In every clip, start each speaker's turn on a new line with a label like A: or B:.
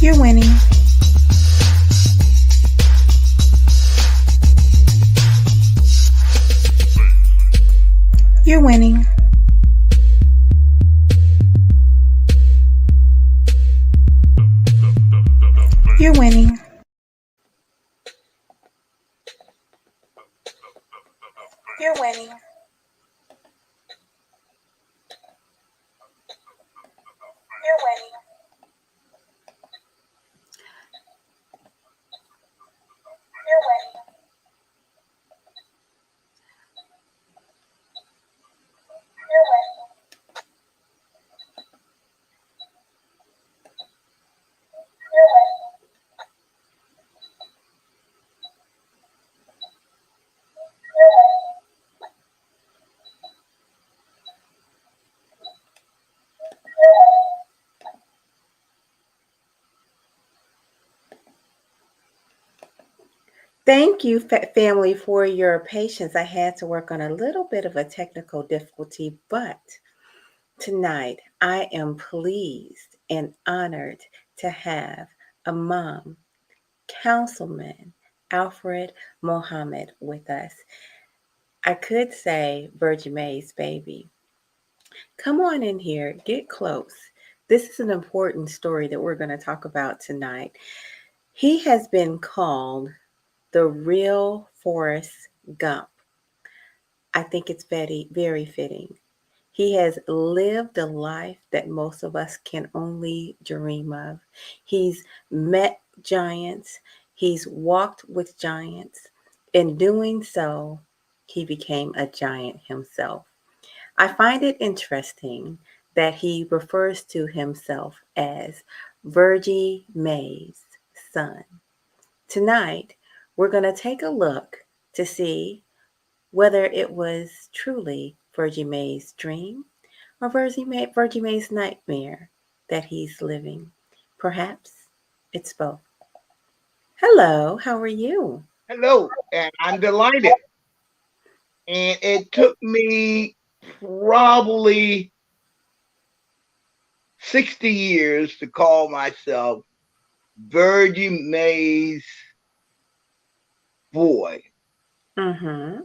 A: You're winning. You're winning. You're winning. You're winning. You're winning. You're winning. You're winning. You're winning. You're winning. You're winning. Thank you, family, for your patience. I had to work on a little bit of a technical difficulty, but tonight I am pleased and honored to have Imam Councilman Alfred Mohammed with us. I could say Virgie May's baby. Come on in here, get close. This is an important story that we're going to talk about tonight. He has been called the real Forest Gump. I think it's very, very fitting. He has lived a life that most of us can only dream of. He's met giants, he's walked with giants. In doing so, he became a giant himself. I find it interesting that he refers to himself as Virgie May's son. Tonight, we're going to take a look to see whether it was truly Virgie May's dream or Virgie May's nightmare that he's living. Perhaps it's both. Hello, how are you?
B: Hello, and I'm delighted. And it took me probably 60 years to call myself Virgie May's boy.
A: Mm-hmm.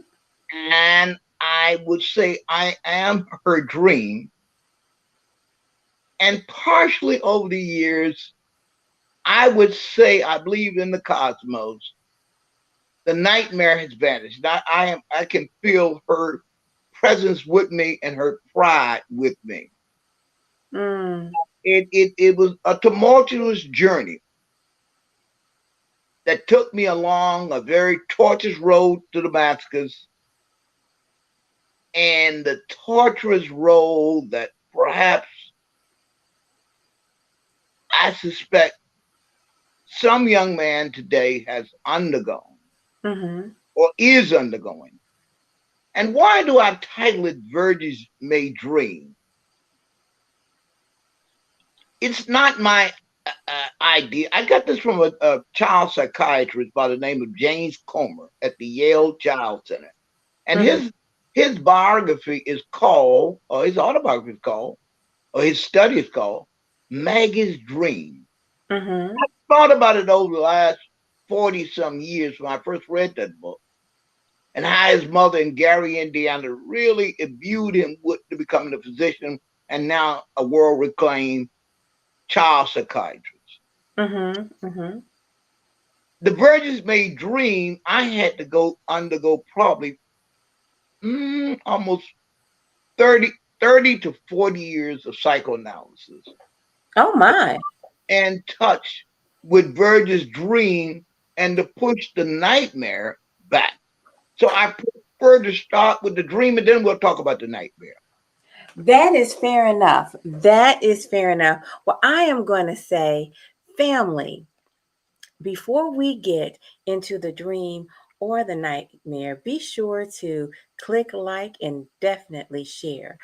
B: And I would say I am her dream. And partially over the years, I would say I believe in the cosmos. The nightmare has vanished. I can feel her presence with me and her pride with me.
A: Mm.
B: It was a tumultuous journey that took me along a very tortuous road to Damascus, and the torturous road that perhaps I suspect some young man today has undergone
A: Mm-hmm.
B: or is undergoing. And why do I title it Virgie's May Dream? It's not my idea. I got this from a child psychiatrist by the name of James Comer at the Yale Child Center. And
A: Mm-hmm.
B: his biography is called, or his autobiography is called, or his study is called Maggie's Dream.
A: Mm-hmm.
B: I thought about it over the last 40 some years when I first read that book, and how his mother in Gary, Indiana, really imbued him with to becoming a physician and now a world reclaimed child psychiatrist.
A: Mm-hmm. Mm-hmm.
B: The Virgins May Dream, I had to go undergo probably almost 30 to 40 years of psychoanalysis
A: Oh my.
B: and touch with Virgil's dream and to push the nightmare back. So I prefer to start with the dream and then we'll talk about the nightmare.
A: That is fair enough. That is fair enough. Well, I am going to say, family, before we get into the dream or the nightmare, be sure to click like and definitely share.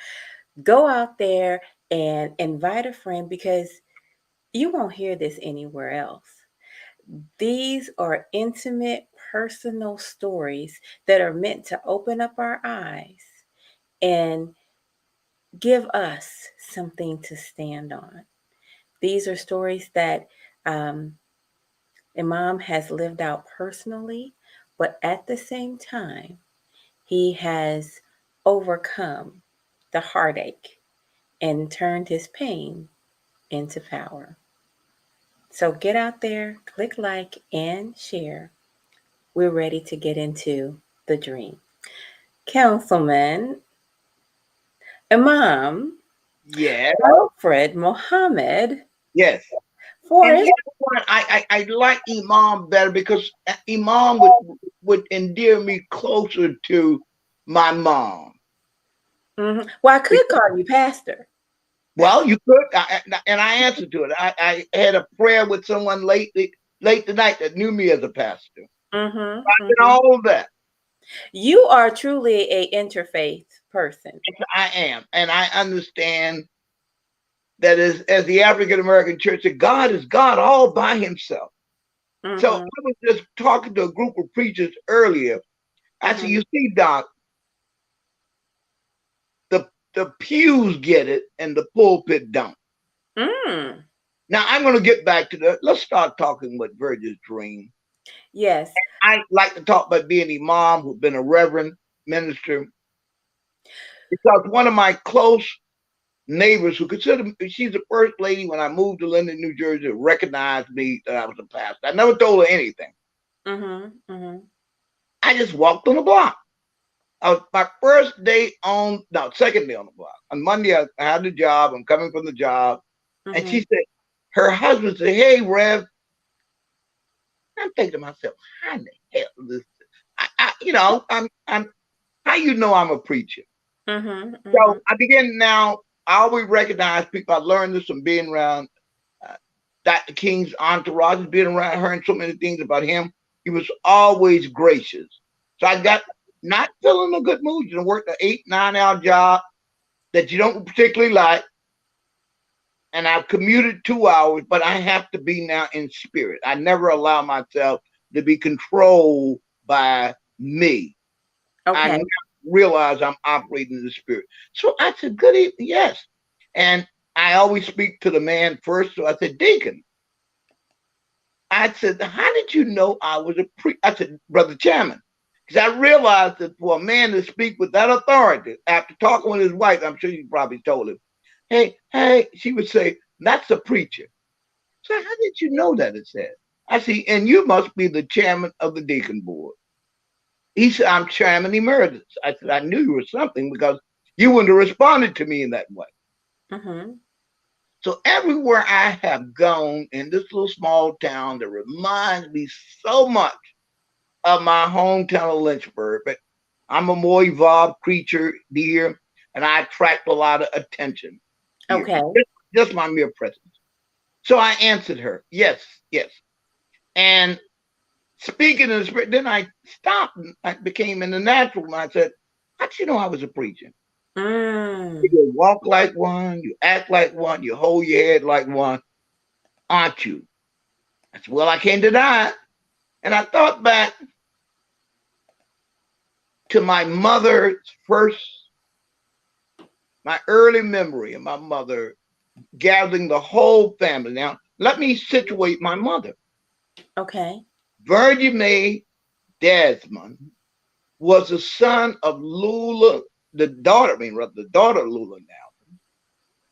A: Go out there and invite a friend because you won't hear this anywhere else. These are intimate, personal stories that are meant to open up our eyes and give us something to stand on. These are stories that Imam has lived out personally, but at the same time, he has overcome the heartache and turned his pain into power. So get out there, click like and share. We're ready to get into the dream. Councilman Imam
B: Yes,
A: Alfred Mohammed,
B: yes. And
A: Forest.
B: here's what I like Imam better because Imam would endear me closer to my mom.
A: Well, I could call you Pastor.
B: Well, you could, and I answered to it. I had a prayer with someone late tonight that knew me as a pastor. I did all of that.
A: You are truly a interfaith person.
B: I am, and I understand that as the African American church, that God is God all by himself. So I was just talking to a group of preachers earlier. I said, you see, Doc, the pews get it and the pulpit don't. Now I'm going to get back to that. Let's start talking about Virgie's dream.
A: Yes.
B: I like to talk about being an imam who's been a reverend minister, because one of my close neighbors who considered, she's the first lady when I moved to Linden, New Jersey, to recognize me that I was a pastor. I never told her anything. I just walked on the block. My first day on, no, second day on the block. On Monday, I had the job. I'm coming from the job. And she said, her husband said, hey, Rev. I'm thinking to myself, how in the hell is this? I'm how you know I'm a preacher? So I begin now, I always recognize people. I learned this from being around Dr. King's entourage, being around her and so many things about him. He was always gracious. So I got not feeling a good mood. You work an 8-9 hour job that you don't particularly like. And I've commuted 2 hours, but I have to be now in spirit. I never allow myself to be controlled by me. I now realize I'm operating in the spirit. So I said, good evening, yes. And I always speak to the man first. So I said, Deacon. I said, how did you know I was a priest? I said, Brother Chairman. Because I realized that for a man to speak with that authority, after talking with his wife, I'm sure you probably told him, hey, she would say, that's a preacher. So how did you know that? It said. I see, and you must be the chairman of the deacon board. He said, I'm chairman emeritus. I said, I knew you were something because you wouldn't have responded to me in that way. So everywhere I have gone in this little small town that reminds me so much of my hometown of Lynchburg, but I'm a more evolved creature here, and I attract a lot of attention. Here. Just my mere presence. So I answered her, yes. And speaking in the spirit, then I stopped and I became in the natural, and I said, how'd you know I was a preacher? You walk like one, you act like one, you hold your head like one, aren't you? I said, well, I can't deny it. And I thought back to my mother's my early memory of my mother gathering the whole family. Now, let me situate my mother. Virgie May Desmond was the son of Lula, the daughter of Lula Nowlin.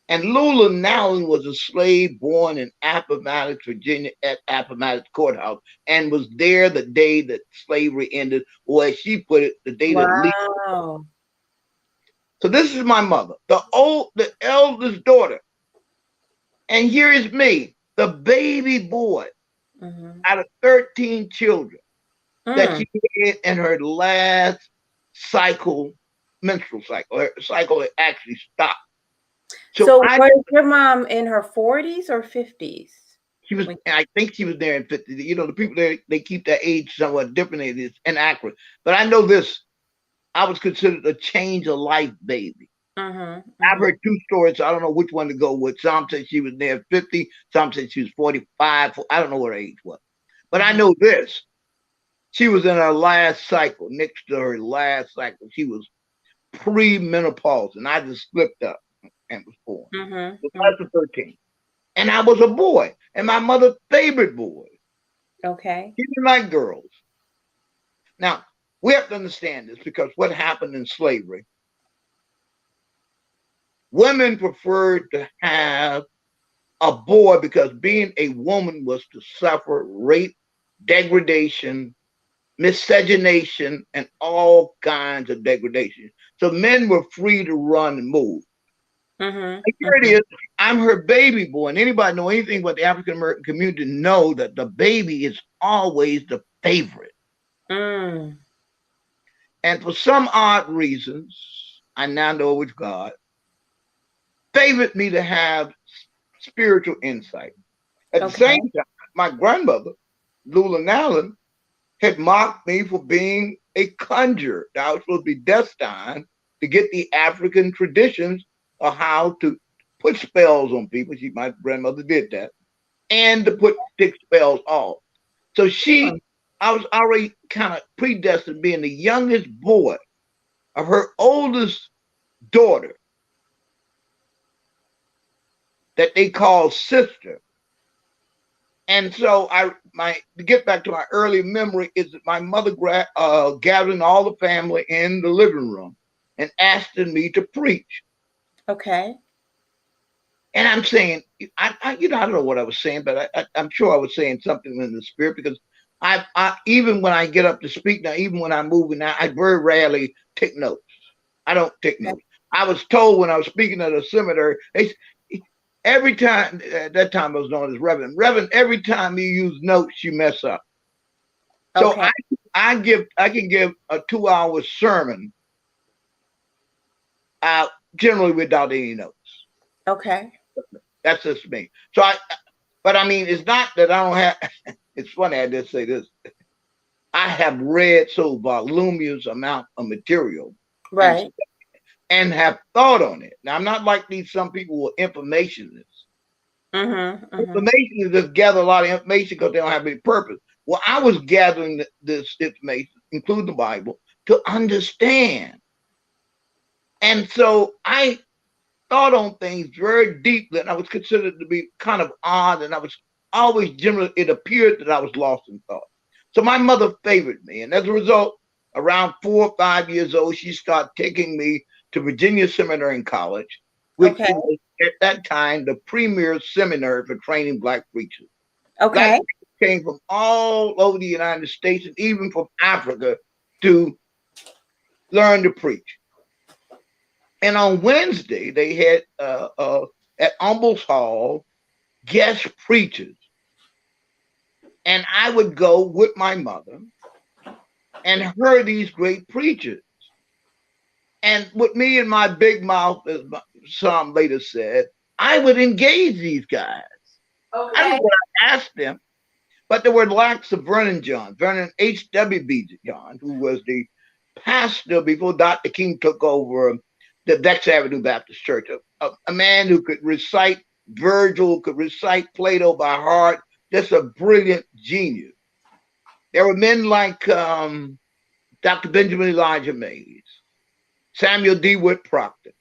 B: And Lula Nowlin was a slave born in Appomattox, Virginia, at Appomattox Courthouse, and was there the day that slavery ended, or as she put it, the day that legal. So this is my mother, the eldest daughter. And here is me, the baby boy, out of 13 children that she had in her last menstrual cycle. Her cycle had actually stopped.
A: So was your mom in her 40s or 50s?
B: She was, I think she was there in 50. You know, the people there, they keep their age somewhat different. It is inaccurate. But I know this, I was considered a change of life baby. I've heard two stories, so I don't know which one to go with. Some say she was there at 50, some say she was 45. I don't know what her age was. But I know this. She was in her last cycle, next to her last cycle. She was pre-menopause, and I just slipped up and was born. So that's the 13. And I was a boy, and my mother's favorite boy.
A: Okay.
B: She didn't like girls. Now, we have to understand this because what happened in slavery, women preferred to have a boy because being a woman was to suffer rape, degradation, miscegenation, and all kinds of degradation. So men were free to run and move.
A: Mm-hmm.
B: Here it is. I'm her baby boy. And anybody know anything about the African American community know that the baby is always the favorite.
A: Mm.
B: And for some odd reasons, I now know which God favored me to have spiritual insight. At the
A: Okay.
B: same time, my grandmother, Lula Allen, had mocked me for being a conjurer. Now I was supposed to be destined to get the African traditions of how to put spells on people. My grandmother did that, and to put thick spells off. So I was already kind of predestined being the youngest boy of her oldest daughter that they called sister. And so to get back to my early memory is that my mother gathering all the family in the living room and asking me to preach.
A: Okay.
B: And I'm saying, I don't know what I was saying, but I'm sure I was saying something in the spirit because I even when I get up to speak now, even when I'm moving now, I very rarely take notes. I don't take
A: Okay.
B: notes. I was told when I was speaking at a seminary, every time at that time I was known as Reverend. Reverend, every time you use notes, you mess up. So
A: Okay.
B: I can give a 2-hour sermon generally without any notes.
A: Okay.
B: That's just me. But I mean, it's not that I don't have. It's funny I did say this. I have read so voluminous amount of material and
A: Right.
B: have thought on it. Now I'm not like some people who are informationists.
A: Mm-hmm. Mm-hmm.
B: Information is just gather a lot of information because they don't have any purpose. Well, I was gathering this information, including the Bible, to understand. And so I thought on things very deeply, and I was considered to be kind of odd, and I was always generally, it appeared that I was lost in thought. So my mother favored me, and as a result, around 4 or 5 years old, she started taking me to Virginia Seminary and College, which
A: Okay.
B: was at that time the premier seminary for training Black preachers. Black
A: Okay.
B: preachers came from all over the United States and even from Africa to learn to preach. And on Wednesday, they had at Humbles Hall guest preachers. And I would go with my mother and hear these great preachers. And with me and my big mouth, as some later said, I would engage these guys. I don't know
A: Okay.
B: what I asked them, but there were likes of Vernon H.W.B. John, who was the pastor before Dr. King took over the Vex Avenue Baptist Church, a man who could recite Virgil, could recite Plato by heart, just a brilliant genius. There were men like Dr. Benjamin Elijah Mays, Samuel D. Wood Proctor.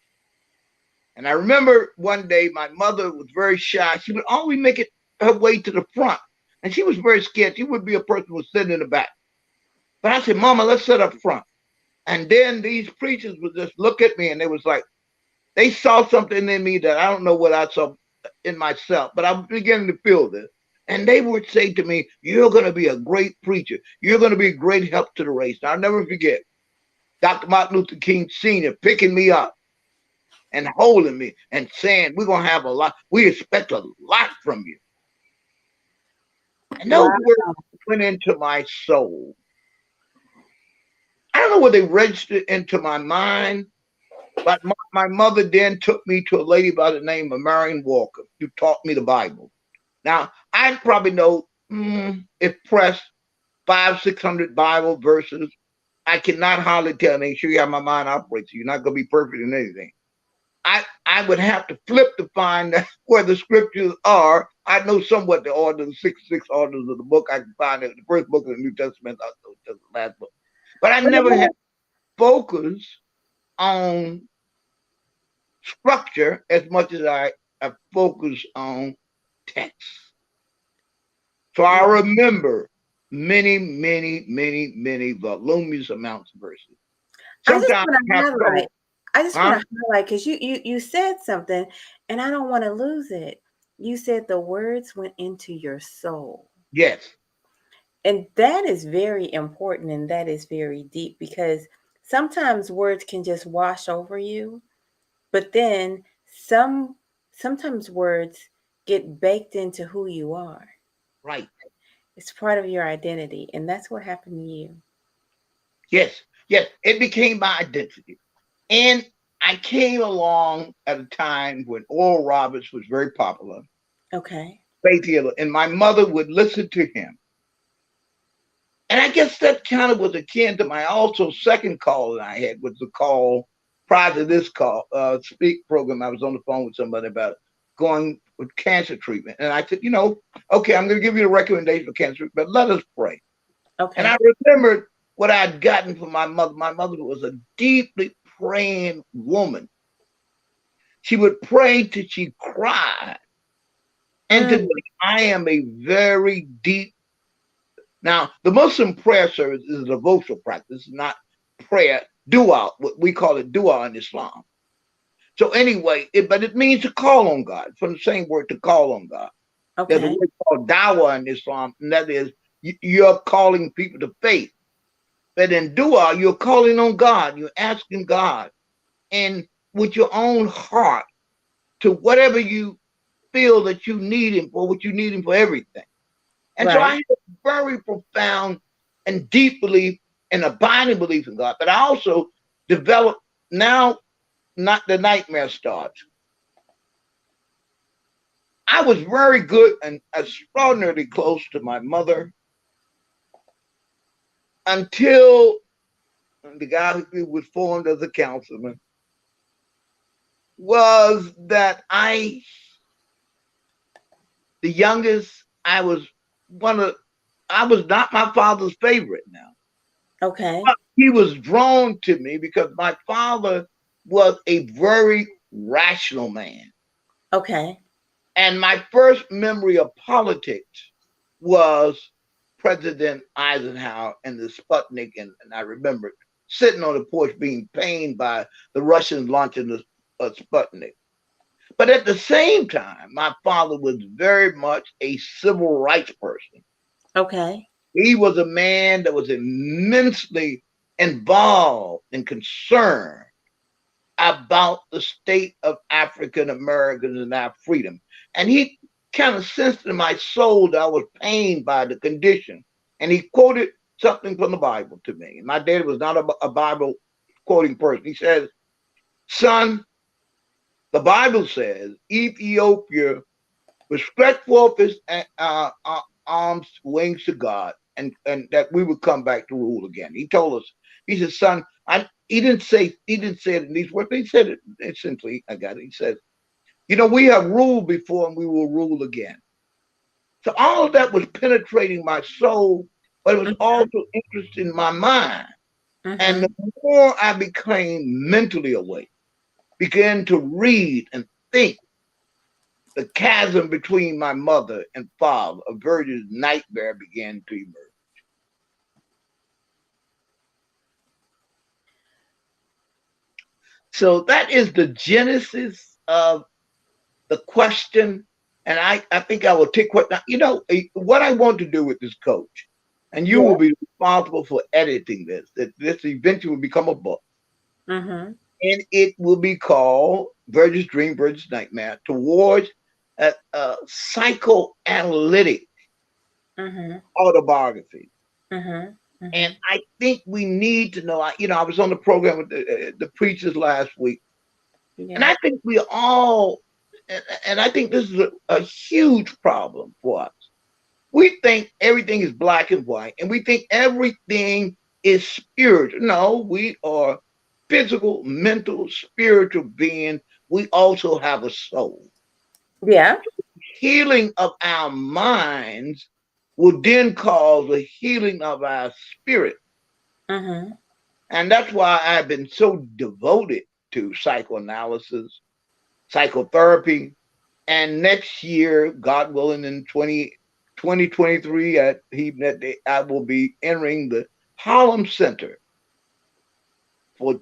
B: And I remember one day my mother was very shy. She would always make it her way to the front. And she was very scared. She would be a person who was sitting in the back. But I said, Mama, let's sit up front. And then these preachers would just look at me and they was like, they saw something in me that I don't know what I saw in myself, but I'm beginning to feel this. And they would say to me, you're going to be a great preacher. You're going to be a great help to the race. Now, I'll never forget Dr. Martin Luther King Sr. picking me up and holding me and saying, we're going to have a lot. We expect a lot from you. And those
A: Wow.
B: words went into my soul. I don't know what they registered into my mind, but my mother then took me to a lady by the name of Marion Walker, who taught me the Bible. Now, I probably know, if pressed, 500-600 Bible verses. I cannot hardly tell. Make sure you have my mind operates. You're not going to be perfect in anything. I would have to flip to find where the scriptures are. I know somewhat the order, the 66 orders of the book. I can find it. The first book of the New Testament, the last book. But I never had focus on structure as much as I focus on text. So I remember many voluminous amounts of verses.
A: I just
B: Sometimes
A: want
B: I
A: to
B: have
A: highlight.
B: trouble.
A: I just
B: Huh?
A: want to highlight because you said something, and I don't want to lose it. You said the words went into your soul.
B: Yes.
A: And that is very important and that is very deep because sometimes words can just wash over you, but then sometimes words get baked into who you are.
B: Right.
A: It's part of your identity, and that's what happened to you.
B: Yes. Yes. It became my identity. And I came along at a time when Oral Roberts was very popular,
A: Okay.
B: faith healer, and my mother would listen to him. And I guess that kind of was akin to my also second call that I had, was the call prior to this call, speak program. I was on the phone with somebody about going with cancer treatment. And I said, okay, I'm going to give you a recommendation for cancer, but let us pray. And
A: Okay.
B: I remembered what I'd gotten from my mother. My mother was a deeply praying woman. She would pray till she cried. And today
A: Mm,
B: I am a very deep. Now, the Muslim prayer service is a devotional practice, not prayer, dua. We call it dua in Islam. So anyway, but it means to call on God, from the same word to call on God. There's a
A: okay.
B: word called dawah in Islam, and that is you're calling people to faith. But in dua, you're calling on God. You're asking God, and with your own heart, to whatever you feel that you need Him for, what you need Him for everything. And so I
A: Right.
B: had a very profound and deep belief and abiding belief in God. But I also developed, now not the nightmare starts. I was very good and extraordinarily close to my mother until the guy who was formed as a councilman was that the youngest, I was not my father's favorite now.
A: Okay.
B: He was drawn to me because my father was a very rational man.
A: Okay.
B: And my first memory of politics was President Eisenhower and the Sputnik. And I remember sitting on the porch being pained by the Russians launching the Sputnik. But at the same time, my father was very much a civil rights person.
A: Okay.
B: He was a man that was immensely involved and concerned about the state of African Americans and our freedom. And he kind of sensed in my soul that I was pained by the condition. And he quoted something from the Bible to me. My dad was not a Bible quoting person. He says, son, the Bible says Ethiopia will stretch forth its arms, wings to God, and that we would come back to rule again. He told us, he said, son, he didn't say it in these words, but he said it essentially. I got it. He said, we have ruled before and we will rule again. So all of that was penetrating my soul, but it was
A: Mm-hmm.
B: also interesting my mind. And
A: Mm-hmm.
B: the more I became mentally awake, began to read and think, the chasm between my mother and father, a Virgie's nightmare, began to emerge. So that is the genesis of the question. And I think I will take what, what I want to do with this, coach, and you will
A: Yeah.
B: be responsible for editing this, that this eventually will become a book.
A: Mm-hmm.
B: And it will be called Virgie's Dream, Virgie's Nightmare, towards a psychoanalytic
A: Mm-hmm.
B: autobiography.
A: Mm-hmm.
B: And
A: Mm-hmm.
B: I think we need to know. I was on the program with the preachers last week, and
A: Yeah.
B: I think we all, and I think this is a huge problem for us. We think everything is black and white, and we think everything is spiritual. No, we are physical, mental, spiritual beings. We also have a soul.
A: Yeah.
B: Healing of our minds will then cause a healing of our spirit.
A: Mm-hmm.
B: And that's why I've been so devoted to psychoanalysis, psychotherapy, And next year, God willing, in 2023, I will be entering the Harlem Center for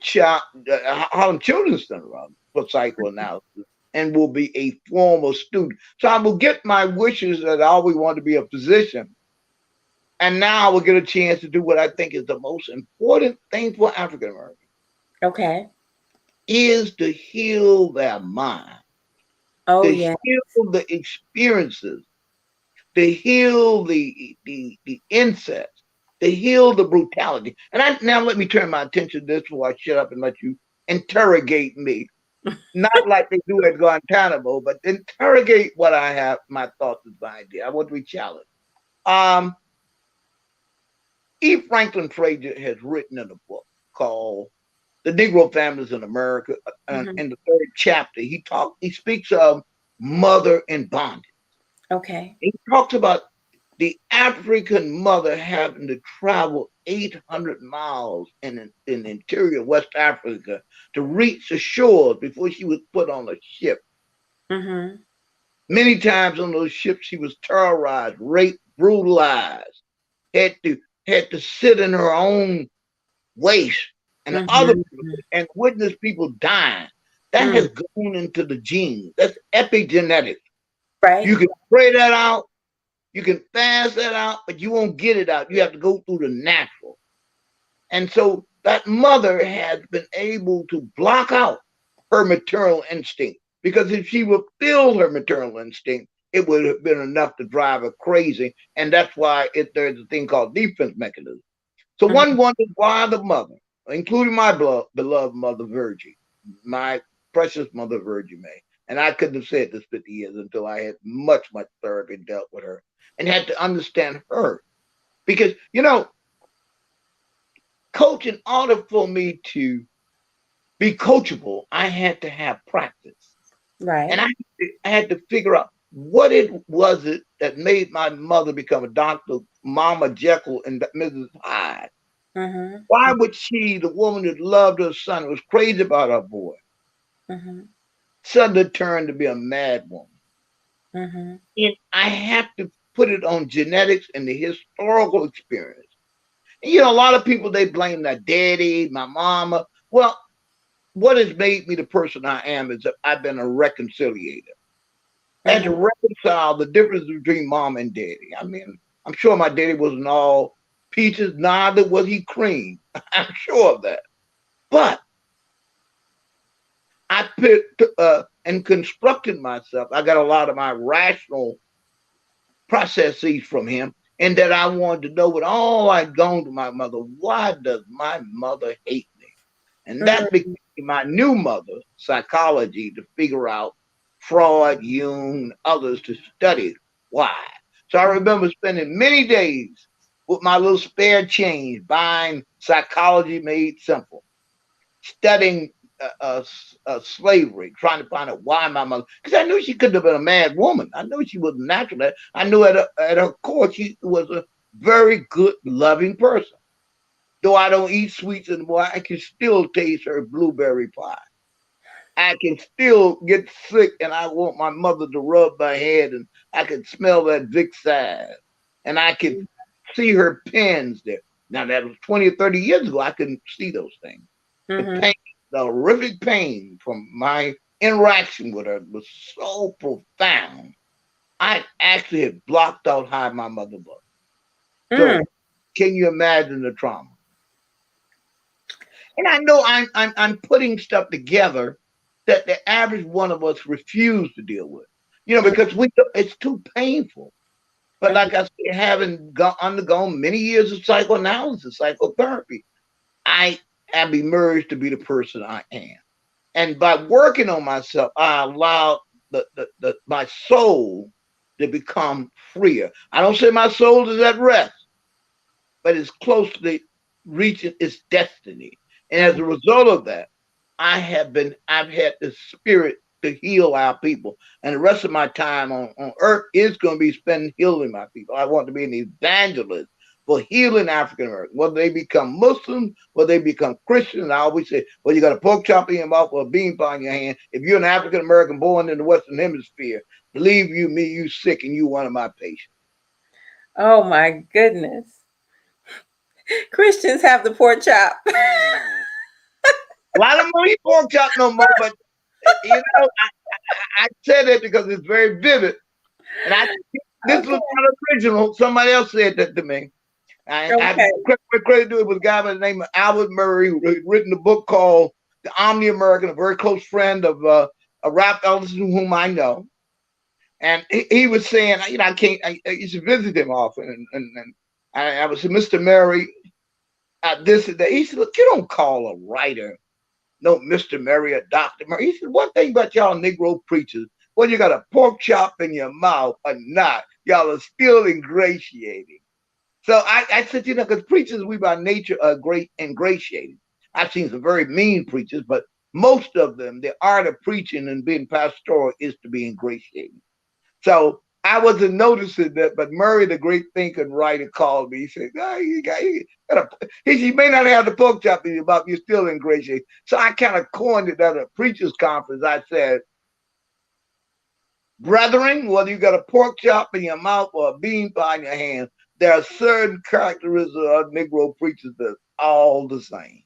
B: Harlem Children's Center for psychoanalysis, and will be a former student. So I will get my wishes that I always wanted to be a physician. And now I will get a chance to do what I think is the most important thing for African Americans.
A: Okay.
B: Is to heal their mind,
A: Oh,
B: to
A: yeah.
B: heal the experiences, to heal the incest, to heal the brutality. And now let me turn my attention to this before I shut up and let you interrogate me. Not like they do at Guantanamo, but interrogate what I have, my thoughts and my idea. I want to be challenged. E. Franklin Frazier has written in a book called The Negro Families in America. In the third chapter, he speaks of mother in bondage.
A: Okay.
B: He talks about the African mother having to travel 800 miles in interior West Africa to reach the shores before she was put on a ship. Many times on those ships, she was terrorized, raped, brutalized, had to sit in her own waste and and witness people dying. That has gone into the genes. That's epigenetics.
A: Right.
B: You can pray that out, you can fast that out, but you won't get it out. You have to go through the natural. And so that mother has been able to block out her maternal instinct, because if she would feel her maternal instinct, it would have been enough to drive her crazy. And that's why there's a thing called defense mechanism. So one wonders why the mother, including my beloved mother, Virgie, my precious mother, Virgie May, and I couldn't have said this 50 years until I had much therapy and dealt with her and had to understand her. Because, coach, in order for me to be coachable, I had to have practice.
A: Right.
B: And I had to figure out what it was that made my mother become a Dr. Mama Jekyll and Mrs. Hyde. Why would she, the woman that loved her son, was crazy about her boy, suddenly turn to be a mad woman? And I have to put it on genetics and the historical experience. And, a lot of people, they blame their daddy, my mama. Well, what has made me the person I am is that I've been a reconciliator. I had to reconcile the difference between mom and daddy. I mean, I'm sure my daddy wasn't all peaches, neither was he cream. I'm sure of that. But I picked and constructed myself. I got a lot of my rational processes from him, and that I wanted to know, with all I'd gone to my mother, why does my mother hate me? And that became my new mother, psychology, to figure out Freud, Jung, others, to study why. So I remember spending many days with my little spare change buying Psychology Made Simple, studying slavery, trying to find out why my mother, because I knew she couldn't have been a mad woman. I knew she wasn't natural. I knew at her core she was a very good, loving person. Though I don't eat sweets anymore, I can still taste her blueberry pie. I can still get sick and I want my mother to rub my head, and I can smell that Vic salve, and I can see her pins there. Now that was 20 or 30 years ago. I couldn't see those things. The pain, the horrific pain from my interaction with her was so profound. I actually had blocked out how my mother was. So can you imagine the trauma? And I know I'm putting stuff together that the average one of us refuse to deal with, because it's too painful. But like I said, having undergone many years of psychoanalysis, psychotherapy, I have emerged to be the person I am. And by working on myself, I allowed my soul to become freer. I don't say my soul is at rest, but it's close to reaching its destiny. And as a result of that, I've had the spirit to heal our people. And the rest of my time on earth is going to be spent healing my people. I want to be an evangelist for healing African Americans, whether they become Muslims, whether they become Christians. I always say, well, you got a pork chop in your mouth or a bean pie in your hand. If you're an African American born in the Western Hemisphere, believe you me, you sick and you one of my patients.
A: Oh my goodness. Christians have the pork chop.
B: Well, I don't eat pork chop no more, but you know, I said it because it's very vivid. And this was
A: Okay.
B: not original. Somebody else said that to me. I
A: Okay.
B: credit to it was a guy by the name of Albert Murray who had written a book called The Omni American, a very close friend of Ralph Ellison, whom I know. And he was saying, you know, I used to visit him often. And I was saying, Mr. Murray, this and that. He said, look, you don't call a writer no Mr. Murray or Dr. Murray. He said, one thing about y'all Negro preachers, whether you got a pork chop in your mouth or not, y'all are still ingratiating. So I said, you know, because preachers, we by nature are great ingratiating. I've seen some very mean preachers, but most of them, the art of preaching and being pastoral is to be ingratiating. So I wasn't noticing that, but Murray, the great thinker and writer, called me. He said, oh, you got he said, you may not have the pork chop in your mouth, you're still ingratiating. So I kind of coined it at a preachers conference. I said, brethren, whether you got a pork chop in your mouth or a bean pie in your hand, there are certain characteristics of Negro preachers that's all the same.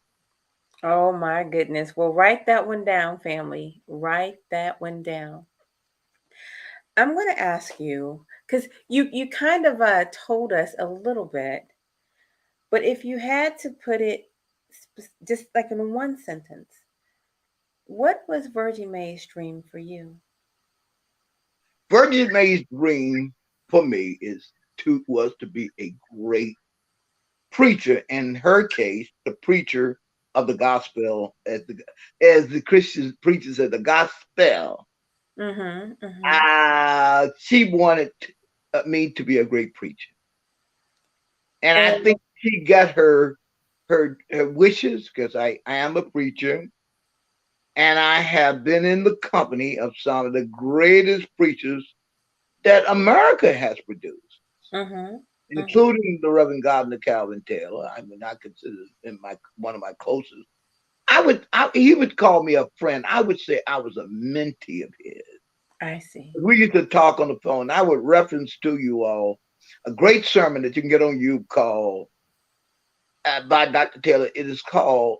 A: Oh my goodness. Well, write that one down, family. Write that one down. I'm going to ask you because you kind of told us a little bit, but if you had to put it just like in one sentence, what was Virgie May's dream for you?
B: Virgie May's dream for me was to be a great preacher. In her case, the preacher of the gospel, as the Christian preachers of the gospel.
A: Mm-hmm, mm-hmm.
B: She wanted me to be a great preacher, and I
A: And
B: think she got her wishes because I am a preacher, and I have been in the company of some of the greatest preachers that America has produced,
A: mm-hmm, mm-hmm.
B: including the Reverend 𝐕𝐢𝐫𝐿 Taylor. I mean, I consider him one of my closest. He would call me a friend. I would say I was a mentee of his.
A: I see.
B: We used to talk on the phone. I would reference to you all a great sermon that you can get on YouTube called by Dr. Taylor. It is called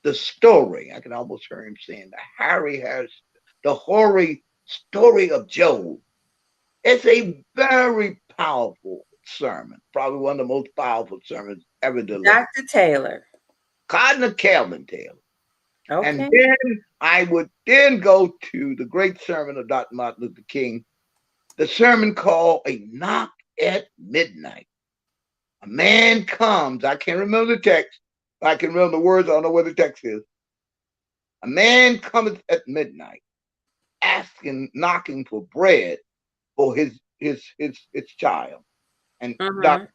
B: The Story. I can almost hear him saying the hoary story of Job. It's a very powerful sermon, probably one of the most powerful sermons ever delivered.
A: Dr. Taylor.
B: 𝐃𝐫𝐞𝐚𝐦 Taylor. And
A: Okay.
B: then I would then go to the great sermon of Dr. Martin Luther King, the sermon called A Knock at Midnight. A man comes, I can't remember the text, but I can remember the words, I don't know where the text is. A man comes at midnight, knocking for bread for his child. And
A: Mm-hmm,
B: Dr.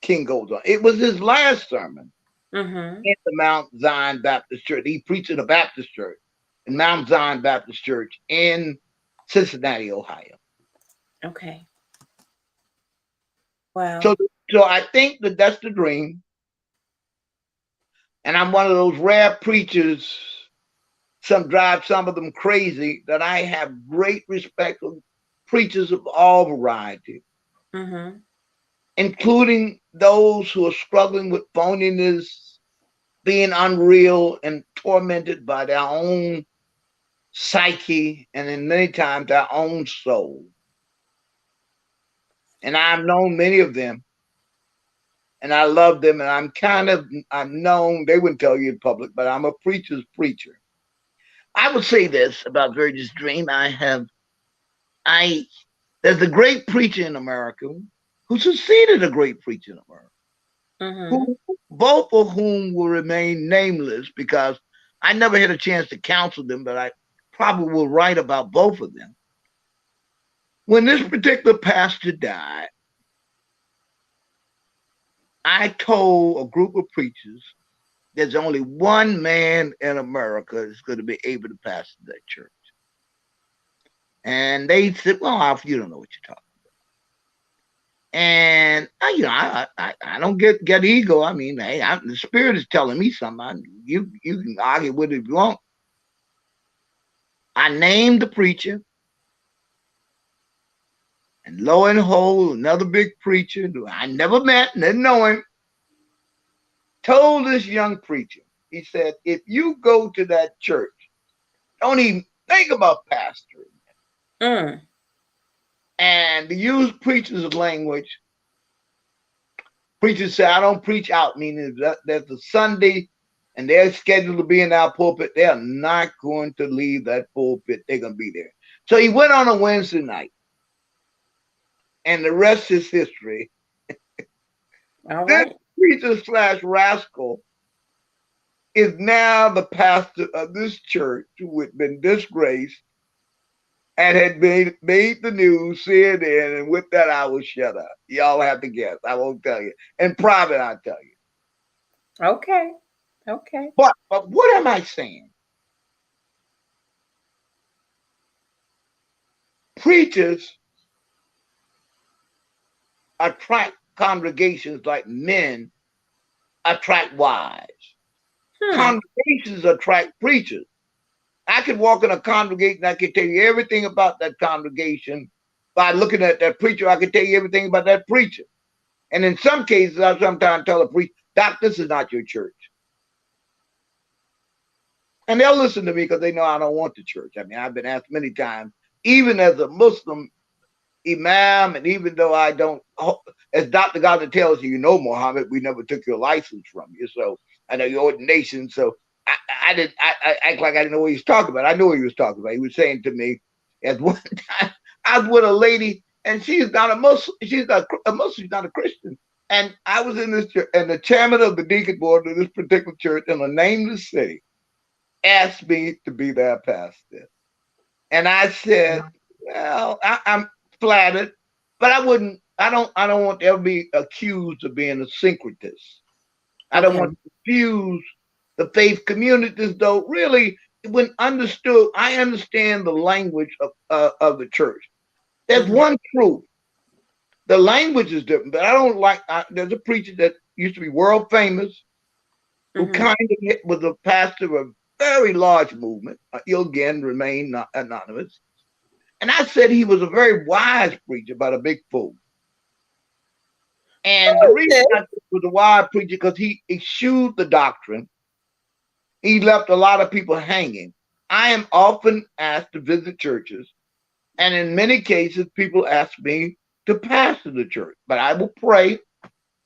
B: King goes on. It was his last sermon
A: mm-hmm.
B: in the Mount Zion Baptist Church. He preached in a Baptist church, in Mount Zion Baptist Church in Cincinnati, Ohio.
A: Okay. Wow.
B: So I think that's the dream. And I'm one of those rare preachers, some drive some of them crazy, that I have great respect for preachers of all variety,
A: Mm-hmm.
B: including those who are struggling with phoniness, being unreal and tormented by their own psyche and in many times their own soul. And I've known many of them and I love them, and I'm known, they wouldn't tell you in public, but I'm a preacher's preacher. I would say this about Virgie's dream. There's a great preacher in America who succeeded a great preacher in America,
A: Mm-hmm.
B: who both of whom will remain nameless because I never had a chance to counsel them, but I probably will write about both of them. When this particular pastor died, I told a group of preachers there's only one man in America that's going to be able to pastor that church. And they said, well, Alf, you don't know what you're talking And I don't get ego. I mean, hey, the spirit is telling me something. You can argue with it if you want. I named the preacher, and lo and behold, another big preacher who I never met, didn't know him, told this young preacher, he said, if you go to that church, don't even think about pastoring.
A: Mm.
B: And to use preachers' language, preachers say, I don't preach out, meaning that there's a Sunday and they're scheduled to be in our pulpit. They're not going to leave that pulpit. They're going to be there. So he went on a Wednesday night, and the rest is history.
A: All
B: This
A: right.
B: preacher slash rascal is now the pastor of this church who had been disgraced and had made the news, CNN, and with that, I will shut up. Y'all have to guess. I won't tell you. In private, I'll tell you.
A: Okay. Okay.
B: But what am I saying? Preachers attract congregations like men attract wives.
A: Hmm.
B: Congregations attract preachers. I could walk in a congregation, I could tell you everything about that congregation. By looking at that preacher, I could tell you everything about that preacher. And in some cases, I sometimes tell a preacher, Doc, this is not your church. And they'll listen to me because they know I don't want the church. I mean, I've been asked many times, even as a Muslim Imam, and even though I don't, as Dr. Gardner tells you, Muhammad, we never took your license from you. So I know your ordination. So I act like I didn't know what he was talking about. I knew what he was talking about. He was saying to me, at one time, I was with a lady, and she's not a Muslim. She's not a Muslim. She's not a Christian. And I was in this church, and the chairman of the deacon board of this particular church in a nameless city asked me to be their pastor. And I said, well, I'm flattered, but I don't want to ever be accused of being a syncretist. I don't
A: Okay.
B: want to confuse the faith communities, though. Really, when understood, I understand the language of the church. There's
A: Mm-hmm.
B: one truth. The language is different, but I don't like. There's a preacher that used to be world famous who
A: Mm-hmm.
B: kind of was a pastor of a very large movement. He'll again remain not anonymous. And I said he was a very wise preacher, but a big fool. And the reason
A: Okay.
B: I said he was a wise preacher because he eschewed the doctrine. He left a lot of people hanging. I am often asked to visit churches, and in many cases, people ask me to pastor the church. But I will pray.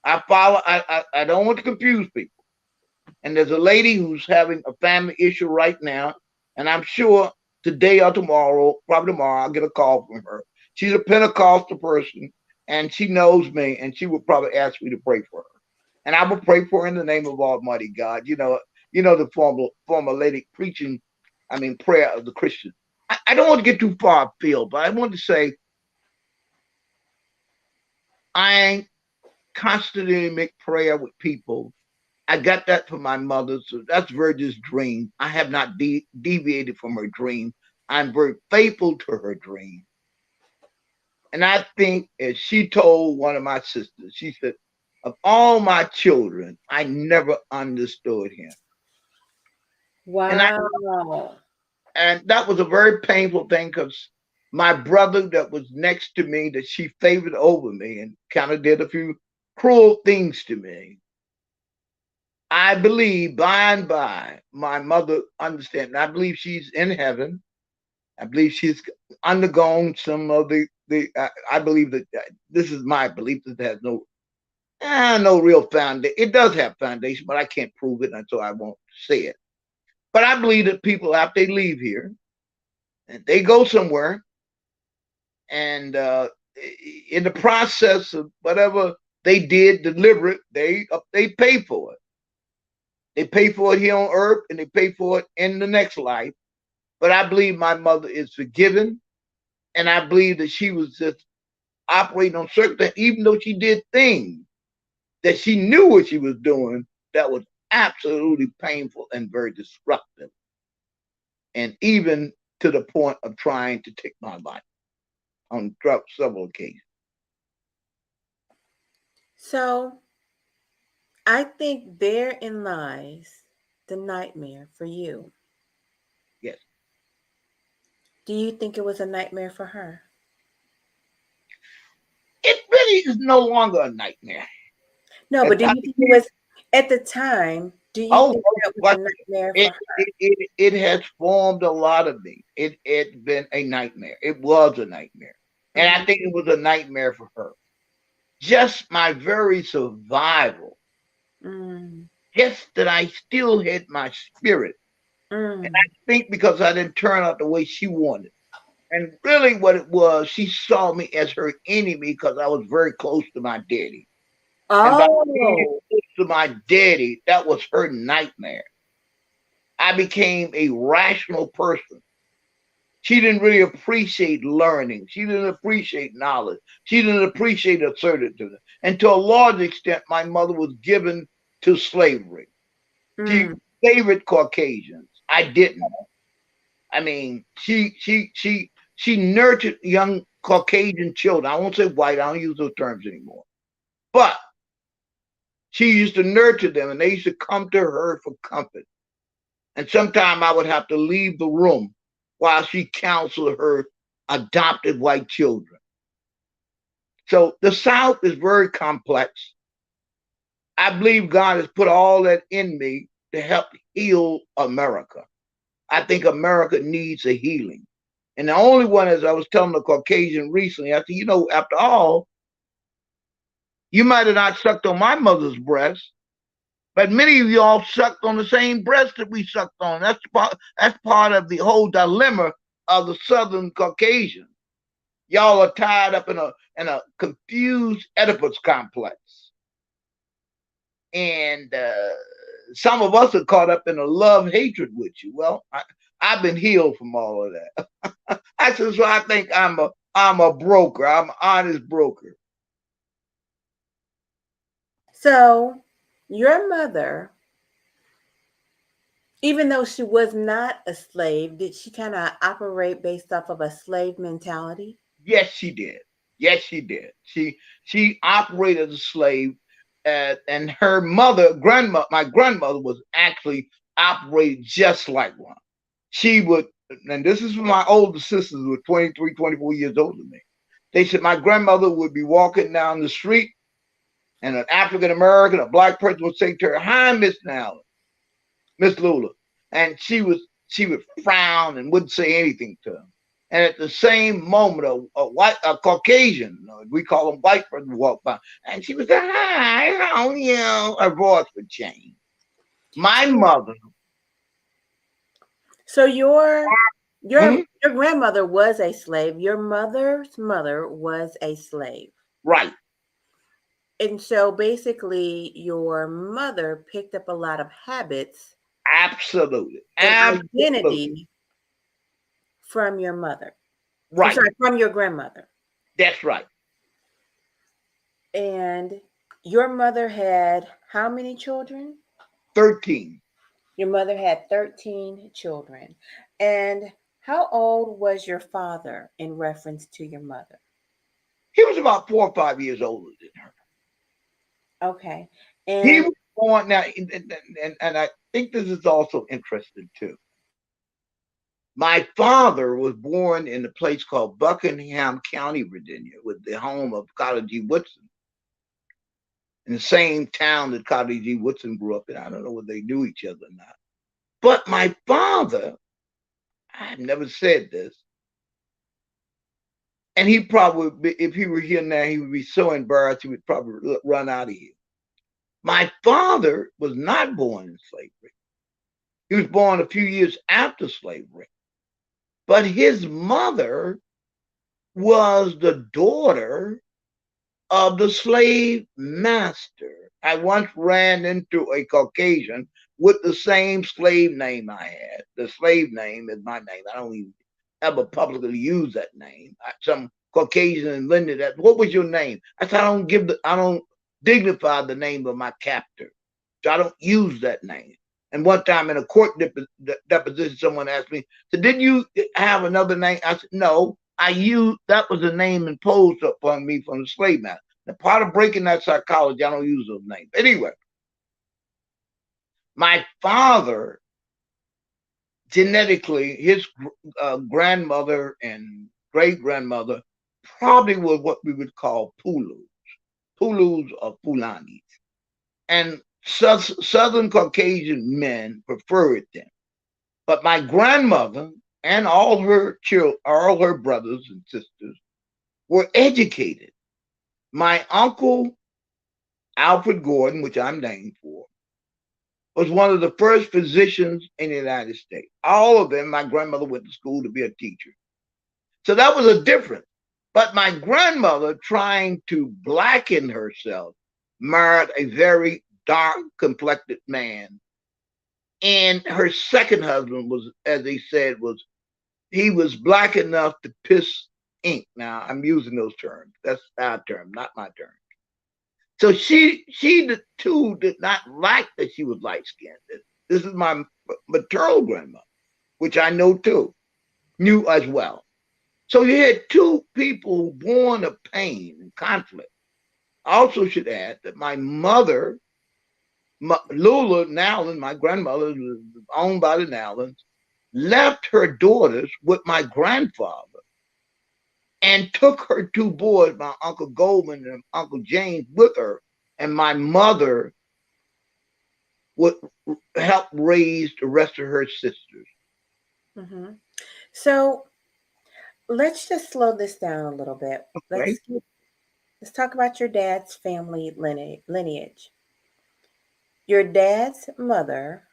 B: I follow. I don't want to confuse people. And there's a lady who's having a family issue right now, and I'm sure today or tomorrow, probably tomorrow, I'll get a call from her. She's a Pentecostal person, and she knows me, and she will probably ask me to pray for her. And I will pray for her in the name of Almighty God. The former lady preaching, prayer of the Christian. I don't want to get too far afield, but I want to say I constantly make prayer with people. I got that from my mother, so that's Virgie's dream. I have not deviated from her dream. I'm very faithful to her dream. And I think, as she told one of my sisters, she said, of all my children, I never understood him. And I
A: Wow.
B: and that was a very painful thing because my brother that was next to me, that she favored over me and kind of did a few cruel things to me. I believe by and by my mother understands. I believe she's in heaven. I believe she's undergone some of the. I believe that this is my belief that has no real foundation. It does have foundation, but I can't prove it, and so I won't say it. But I believe that people after they leave here and they go somewhere, and in the process of whatever they did deliberate, they pay for it. They pay for it here on earth, and they pay for it in the next life. But I believe my mother is forgiven, and I believe that she was just operating on certain things, even though she did things that she knew what she was doing that was absolutely painful and very destructive, and even to the point of trying to take my life on several occasions.
A: So I think therein lies the nightmare for you.
B: Yes.
A: Do you think it was a nightmare for her?
B: It really is no longer a nightmare.
A: No, but do you think it was at the time? Do you
B: Oh,
A: think that was a
B: what
A: nightmare for
B: it,
A: her?
B: it has formed a lot of me. It's been a nightmare. It was a nightmare. And I
A: Mm-hmm.
B: think it was a nightmare for her. Just my very survival.
A: Mm,
B: Just that I still had my spirit. And I
A: mm.
B: think because I didn't turn out the way she wanted. And really what it was, she saw me as her enemy because I was very close to my daddy. And by being
A: Oh.
B: close to my daddy, that was her nightmare. I became a rational person. She didn't really appreciate learning. She didn't appreciate knowledge. She didn't appreciate assertiveness. And to a large extent, my mother was given to slavery. She
A: Mm.
B: favored Caucasians. I didn't. I mean, she nurtured young Caucasian children. I won't say white. I don't use those terms anymore. But she used to nurture them, and they used to come to her for comfort. And sometimes I would have to leave the room while she counseled her adopted white children. So the South is very complex. I believe God has put all that in me to help heal America. I think America needs a healing. And the only one, as I was telling the Caucasian recently, I said, after all, you might have not sucked on my mother's breast, but many of y'all sucked on the same breast that we sucked on. That's part of the whole dilemma of the Southern Caucasian. Y'all are tied up in a confused Oedipus complex, and some of us are caught up in a love hatred with you. Well, I've been healed from all of that. So I think I'm a broker. I'm an honest broker.
A: So your mother, even though she was not a slave, did she kind of operate based off of a slave mentality?
B: Yes, she did. Yes, she did. She operated as a slave, and her my grandmother was actually operated just like one. She would, and this is my older sisters who were 23, 24 years older than me. They said my grandmother would be walking down the street, and an African American, a black person would say to her, "Hi, Miss Now, Miss Lula," and she would frown and wouldn't say anything to him. And at the same moment, a Caucasian, we call them white person, would walk by, and she would say, "Hi, how are you?" Her voice would change. My mother.
A: So your
B: Mhm,
A: your grandmother was a slave. Your mother's mother was a slave.
B: right,
A: And so basically your mother picked up a lot of habits
B: absolutely,
A: and
B: absolutely,
A: identity from your mother. I'm
B: right.
A: sorry, from your grandmother.
B: That's right.
A: And your mother had how many children?
B: 13.
A: Your mother had 13 children. And how old was your father in reference to your mother?
B: He was about 4 or 5 years older than her.
A: Okay.
B: He
A: And
B: was born now, and I think this is also interesting too. My father was born in a place called Buckingham County, Virginia, with the home of Carter G. Woodson, in the same town that Carter G. Woodson grew up in. I don't know whether they knew each other or not. But my father, I've never said this, and he probably, if he were here now, he would be so embarrassed he would probably run out of here. My father was not born in slavery. He was born a few years after slavery. But his mother was the daughter of the slave master. I once ran into a Caucasian with the same slave name I had. The slave name is my name. I don't even ever publicly use that name. Some Caucasian invented that. What was your name? I said, I don't dignify the name of my captor. So I don't use that name. And one time in a court deposition, someone asked me, so did you have another name? I said, no, that was a name imposed upon me from the slave master. The part of breaking that psychology, I don't use those names. Anyway, my father, genetically, his grandmother and great grandmother probably were what we would call Pulus. Pulus or Fulanis. And Southern Caucasian men preferred them. But my grandmother and all her children, all her brothers and sisters were educated. My uncle, Alfred Gordon, which I'm named for, was one of the first physicians in the United States. All of them, my grandmother went to school to be a teacher. So that was a difference. But my grandmother, trying to blacken herself, married a very dark complected man. And her second husband was, as they said, he was black enough to piss ink. Now I'm using those terms. That's our term, not my term. So she too did not like that she was light skinned. This is my maternal grandmother, which I know too, knew as well. So you had two people born of pain and conflict. I also should add that my mother, Lula Nowlin, my grandmother, was owned by the Nowlins, left her daughters with my grandfather and took her two boys, my Uncle Goldman and Uncle James, with her. And my mother would help raise the rest of her sisters.
A: Mm-hmm. So let's just slow this down a little bit.
B: Okay.
A: Let's talk about your dad's family lineage. Your dad's mother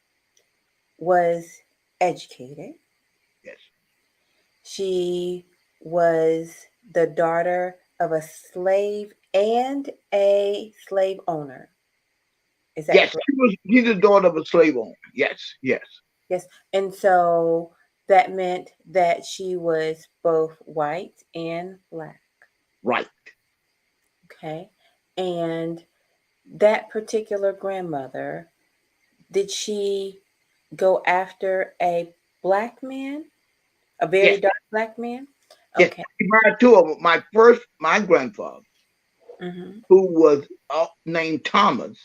A: was educated.
B: Yes.
A: She was the daughter of a slave and a slave owner. Is that
B: Yes,
A: correct?
B: she's the daughter of a slave owner. Yes, yes.
A: Yes. And so that meant that she was both white and black.
B: Right.
A: Okay. And that particular grandmother, did she go after a black man? A very
B: Yes,
A: dark black man?
B: yes.
A: Okay.
B: She married two of them. My grandfather,
A: Mm-hmm.
B: who was named Thomas,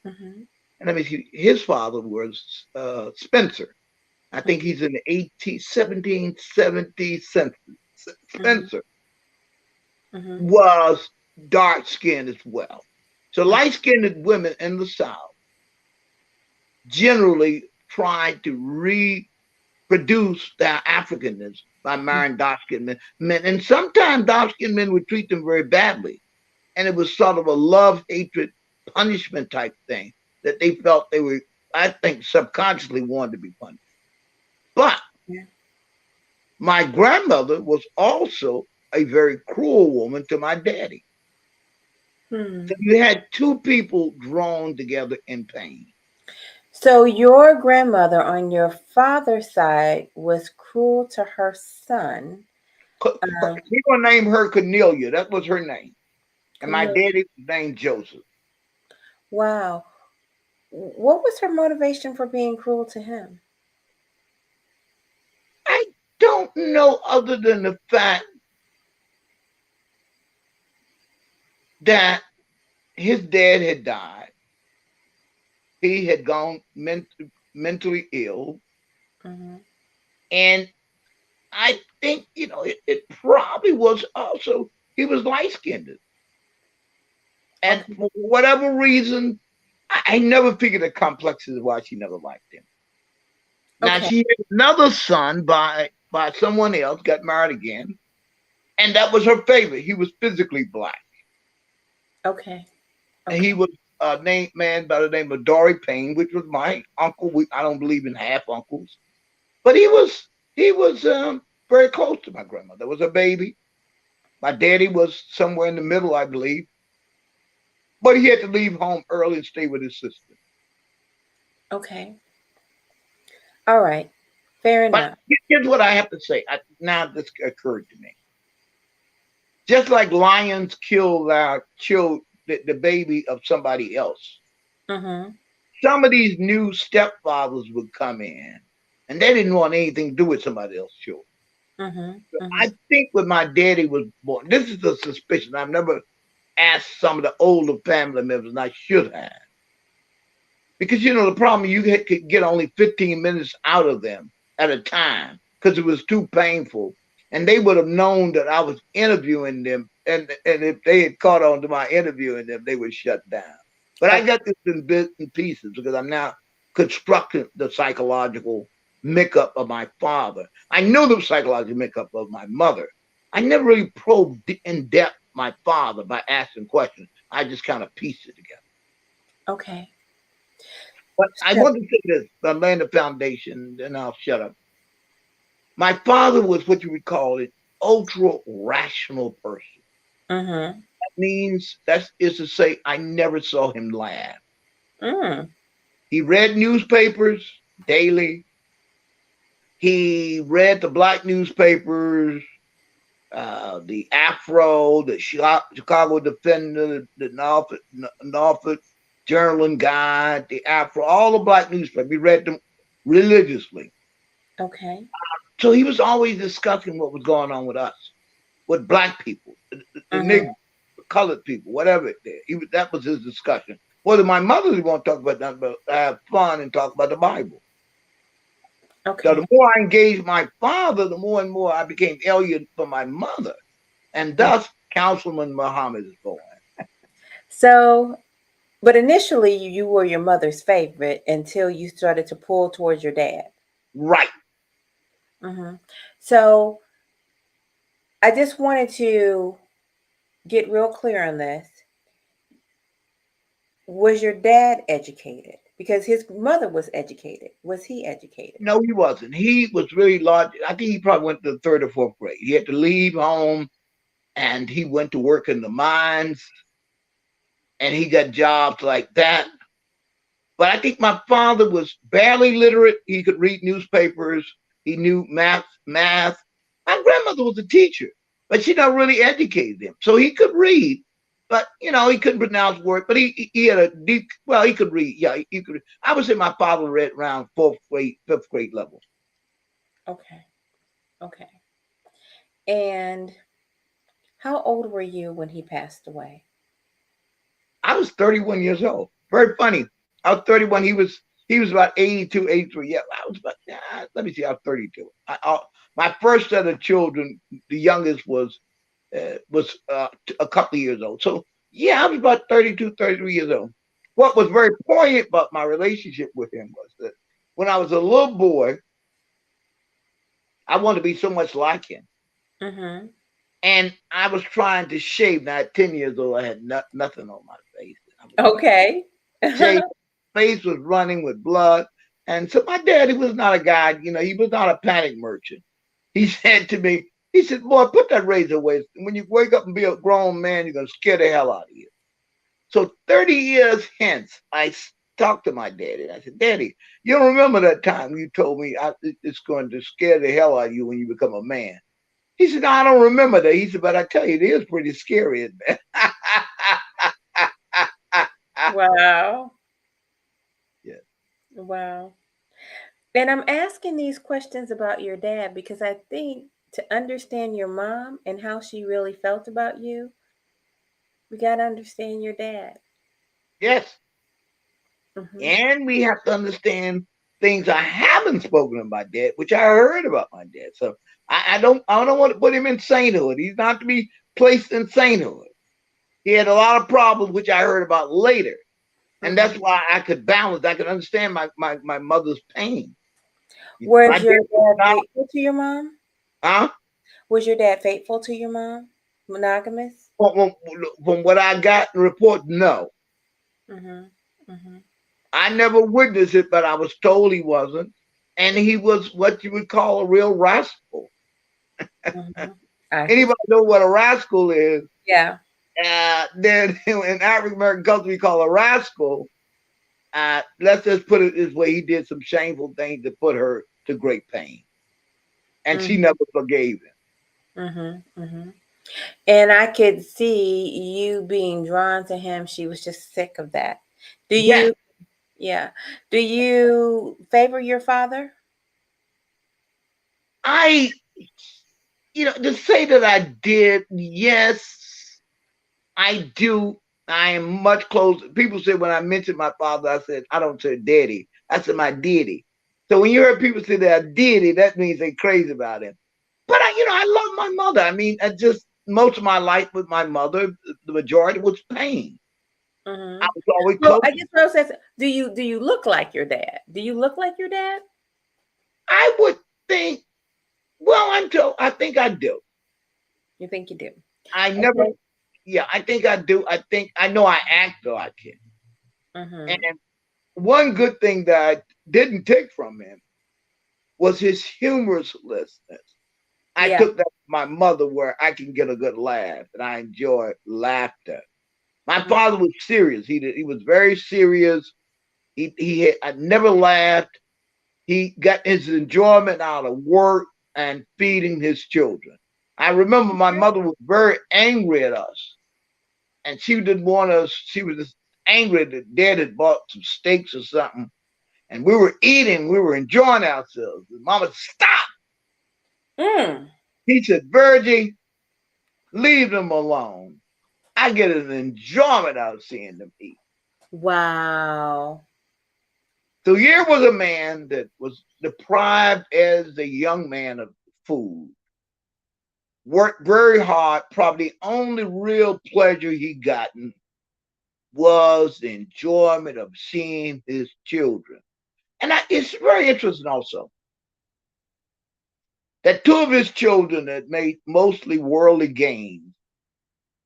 A: Mm-hmm.
B: and let me see, his father was Spencer. I think
A: Mm-hmm.
B: he's in the 1770 census.
A: Mm-hmm.
B: Spencer
A: Mm-hmm.
B: was dark skinned as well. So light skinned women in the South generally try to reproduce their Africanness by marrying dark skinned men. And sometimes dark skinned men would treat them very badly. And it was sort of a love, hatred, punishment type thing that they felt they were, I think, subconsciously wanted to be punished. But
A: Yeah.
B: my grandmother was also a very cruel woman to my daddy.
A: Hmm.
B: So you had two people drawn together in pain.
A: So your grandmother on your father's side was cruel to her son. Um,
B: We're gonna name her Cornelia. That was her name. And my
A: Camille.
B: daddy was named Joseph.
A: Wow. What was her motivation for being cruel to him?
B: I don't know other than the fact that his dad had died. He had gone mentally ill.
A: Mm-hmm.
B: And I think, it probably was also, he was light skinned. And
A: Okay.
B: for whatever reason, I never figured the complexity of why she never liked him. Now
A: Okay.
B: she had another son by someone else, got married again, and that was her favorite. He was physically black,
A: Okay.
B: and he
A: Okay.
B: was a named man by the name of Dory Payne, which was my uncle. I don't believe in half uncles, but he was very close to my grandmother. There was a baby. My daddy was somewhere in the middle, I believe, but he had to leave home early and stay with his sister.
A: Okay. All right. Fair
B: But
A: enough.
B: here's what I have to say. Now this occurred to me. Just like lions kill the baby of somebody else,
A: Mm-hmm.
B: some of these new stepfathers would come in and they didn't want anything to do with somebody else's children.
A: Mm-hmm.
B: So
A: Mm-hmm.
B: I think when my daddy was born, this is a suspicion. I've never asked some of the older family members, and I should have. Because, the problem, you could get only 15 minutes out of them at a time because it was too painful. And they would have known that I was interviewing them. And if they had caught on to my interviewing them, they would shut down. But I got this in bits and pieces because I'm now constructing the psychological makeup of my father. I knew the psychological makeup of my mother. I never really probed in depth my father by asking questions. I just kind of pieced it together.
A: Okay.
B: But I want to say this, I'm laying the foundation, and I'll shut up. My father was what you would call an ultra rational person.
A: Mm-hmm.
B: That means that is to say, I never saw him laugh. He read newspapers daily. He read the black newspapers, the Afro, the Chicago Defender, the Norfolk Journal and Guide, the Afro, all the black newspapers. He read them religiously.
A: Okay.
B: So he was always discussing what was going on with us, with black people, the Negroes, the colored people, whatever it is. That was his discussion. Whether my mother didn't want to talk about nothing but have fun and talk about the Bible.
A: Okay.
B: So the more I engaged my father, the more and more I became alien from my mother. And thus, Councilman Muhammad is born.
A: So, but initially you were your mother's favorite until you started to pull towards your dad.
B: Right.
A: Mm-hmm. So I just wanted to get real clear on this. Was your dad educated? Because his mother was educated. Was he educated?
B: No, he wasn't. He was really large. I think he probably went to the third or fourth grade. He had to leave home and he went to work in the mines and he got jobs like that. But I think my father was barely literate. He could read newspapers. He knew math. My grandmother was a teacher, but she not really educated him. So he could read, but he couldn't pronounce words. But he had a deep. Well, he could read. Yeah, he could. I would say my father read around fourth grade, fifth grade level.
A: Okay. Okay. And how old were you when he passed away?
B: I was 31 years old. Very funny. I was 31. He was about 82, 83. Yeah, I was about. Let me see. I was 32. My first set of children, the youngest was a couple of years old. So yeah, I was about 32, 33 years old. What was very poignant about my relationship with him was that when I was a little boy, I wanted to be so much like him.
A: Mm-hmm.
B: And I was trying to shave. Now at 10 years old, I had nothing on my face.
A: Okay.
B: Shaved, face was running with blood. And so my daddy was not a guy, he was not a panic merchant. He said to me, he said, boy, put that razor away. When you wake up and be a grown man, you're going to scare the hell out of you. So 30 years hence, I talked to my daddy. I said, Daddy, you don't remember that time you told me it's going to scare the hell out of you when you become a man? He said, no, I don't remember that. He said, but I tell you, it is pretty scary, isn't it?
A: Wow.
B: Yeah.
A: Wow. And I'm asking these questions about your dad because I think to understand your mom and how she really felt about you, we got to understand your dad.
B: Yes.
A: Mm-hmm.
B: And we have to understand things I haven't spoken about dad, which I heard about my dad. So I don't want to put him in sainthood. He's not to be placed in sainthood. He had a lot of problems, which I heard about later. And that's why I could balance. I could understand my mother's pain. My
A: Was
B: dad
A: your
B: was
A: dad
B: not,
A: faithful to your mom?
B: huh?
A: Was your dad faithful to your mom? Monogamous?
B: From what I got in report, no.
A: Mm-hmm. Mm-hmm.
B: I never witnessed it, but I was told he wasn't. And he was what you would call a real rascal.
A: Mm-hmm. I can,
B: Anybody know what a rascal is?
A: yeah.
B: Then in African American culture, we call a rascal. Let's just put it this way: he did some shameful things to put her to great pain, and she
A: Mm-hmm.
B: never forgave him.
A: Mm-hmm. Mm-hmm. And I could see you being drawn to him. She was just sick of that. Do
B: Yes,
A: you, yeah. Do you favor your father?
B: I, to say that I did, yes, I do. I am much closer. People say when I mentioned my father, I said, I don't say daddy. I said my daddy. So when you heard people say they're daddy, that means they're crazy about him. But I love my mother. I mean, I just most of my life with my mother, the majority was pain. I was always
A: Well,
B: close.
A: I guess what I says, do you look like your dad? Do you look like your dad?
B: I would think, well, I think I do.
A: You think you do?
B: I never,
A: Okay.
B: yeah, I think I do. I think I know I act like him. And
A: Mm-hmm.
B: one good thing that I didn't take from him was his humorousness. I
A: Yeah.
B: took that from my mother where I can get a good laugh and I enjoy laughter. My
A: Mm.
B: father was serious. He was very serious. I never laughed. He got his enjoyment out of work and feeding his children. I remember my mother was very angry at us, and she didn't want us. She was just angry that Dad had bought some steaks or something, and we were eating. We were enjoying ourselves. And Mama, stop!
A: Mm.
B: He said, Virgie, leave them alone. I get an enjoyment out of seeing them eat.
A: Wow.
B: So here was a man that was deprived as a young man of food, worked very hard. Probably the only real pleasure he gotten was the enjoyment of seeing his children. And it's very interesting also that two of his children had made mostly worldly gains,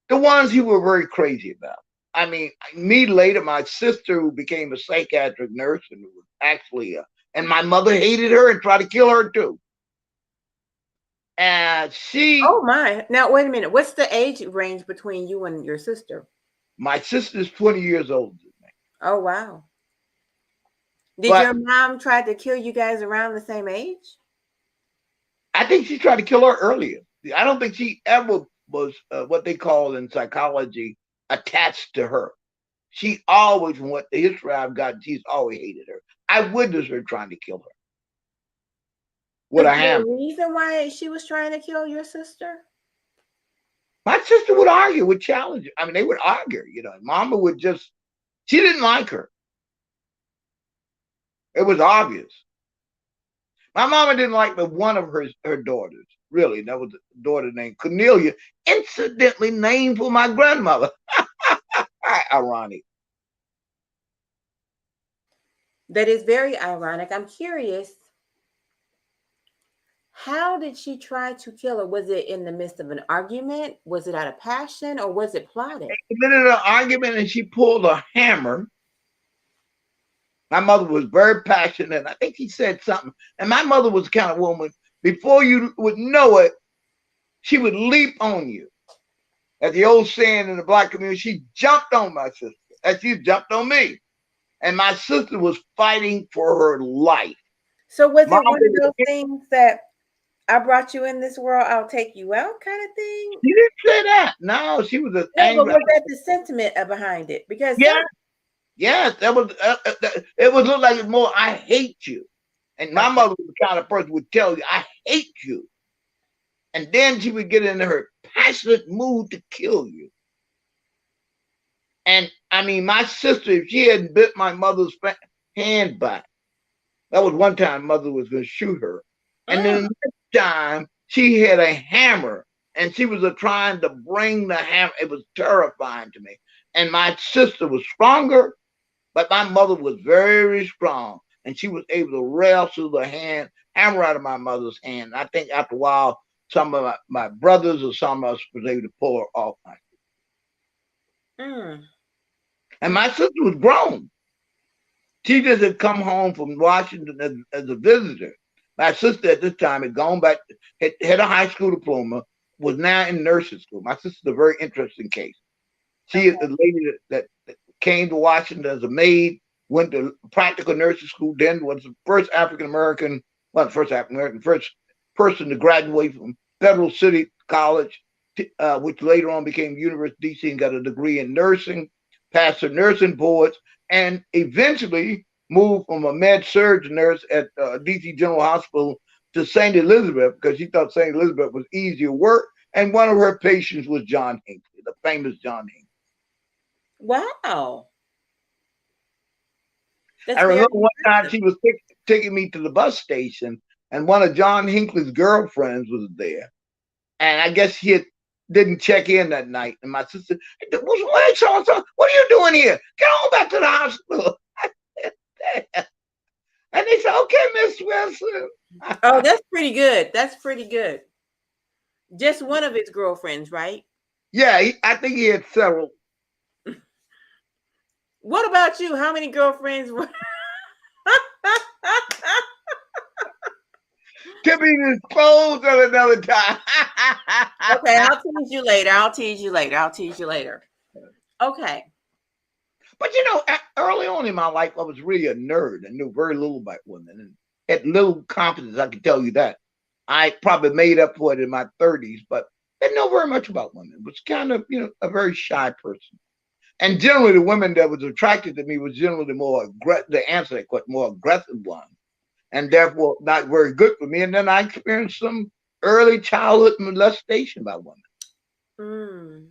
B: the ones he were very crazy about. I mean, me later, my sister who became a psychiatric nurse and was actually, and my mother hated her and tried to kill her too. And
A: Oh my. Now wait a minute. What's the age range between you and your sister?
B: my sister's 20 years older than me.
A: Oh wow. Did
B: But
A: your mom try to kill you guys around the same age?
B: I think she tried to kill her earlier. I don't think she ever was what they call in psychology attached to her. She always, from what the history I've gotten, she's always hated her. I witnessed her trying to kill her with
A: Is
B: a
A: there
B: hammer.
A: a reason why she was trying to kill your sister?
B: My sister would argue, would challenge her. I mean, they would argue, Mama would just, she didn't like her. It was obvious. My mama didn't like but one of her daughters. Really, that was a daughter named 𝐃𝐫𝐞𝐚𝐦, incidentally named for my grandmother. Ironic.
A: That is very ironic. I'm curious. How did she try to kill her? Was it in the midst of an argument? Was it out of passion or was it plotted?
B: In the middle of the argument, and she pulled a hammer. My mother was very passionate. I think he said something. And my mother was the kind of woman, before you would know it, she would leap on you. As the old saying in the black community, she jumped on my sister, as she jumped on me. And my sister was fighting for her life.
A: So was
B: Mama,
A: it one of those things that I brought you in this world, I'll take you out kind of thing?
B: she didn't say that. No, she was an
A: No, but
B: angry.
A: was that the sentiment behind it? Because
B: Yeah, yes, that was. It would look like it's more. I hate you, and my
A: okay.
B: mother was the kind of person who would tell you, "I hate you," and then she would get into her passionate mood to kill you. And I mean, my sister, if she hadn't bit my mother's hand back, that was one time mother was going to shoot her. And then
A: Mm.
B: the next time she had a hammer and she was trying to bring the hammer. It was terrifying to me. And my sister was stronger, but my mother was very strong. And she was able to wrestle the hammer out of my mother's hand. I think after a while, some of my brothers or some of us was able to pull her off my sister.
A: Mm.
B: And my sister was grown. She just had come home from Washington as a visitor. My sister at this time had gone back, had a high school diploma, was now in nursing school. My sister's a very interesting case. She is
A: Okay.
B: the lady that came to Washington as a maid, went to practical nursing school, then was the first African American, well, first African American, first person to graduate from Federal City College, which later on became University of DC, and got a degree in nursing, passed her nursing boards, and eventually moved from a med surg nurse at DC General Hospital to St. Elizabeth because she thought St. Elizabeth was easier work. And one of her patients was John Hinckley, the famous John Hinckley.
A: Wow.
B: I
A: That's very
B: remember one time
A: impressive.
B: she was taking me to the bus station, and one of John Hinckley's girlfriends was there. And I guess didn't check in that night. And my sister, what's so-and-so? What are you doing here? Get on back to the hospital. And they said, okay, Miss Wilson.
A: Oh, that's pretty good. That's pretty good. Just one of his girlfriends, right?
B: Yeah, I think he had several.
A: What about you? How many girlfriends were?
B: To be disposed of another time.
A: Okay, I'll tease you later. I'll tease you later. I'll tease you later. Okay.
B: But you know, early on in my life, I was really a nerd and knew very little about women and had little confidence. I can tell you that. I probably made up for it in my 30s, but didn't know very much about women. Was kind of, you know, a very shy person. And generally, the women that was attracted to me was generally more the answer that question, more aggressive ones, and therefore not very good for me. And then I experienced some early childhood molestation by women.
A: Mm.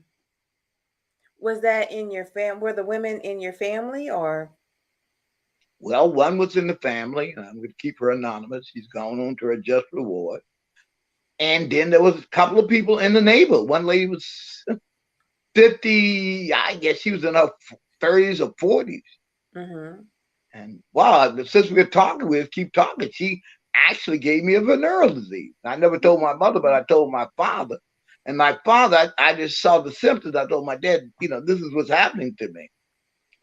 A: Was that in your family? Were the women in your family or?
B: Well, one was in the family, and I'm going to keep her anonymous. She's gone on to her just reward. And then there was a couple of people in the neighborhood. One lady was 50, I guess she was in her 30s or 40s.
A: Mm-hmm.
B: And wow, since we were talking, we keep talking. She actually gave me a venereal disease. I never told my mother, but I told my father. And my father, I just saw the symptoms. I told my dad, you know, this is what's happening to me.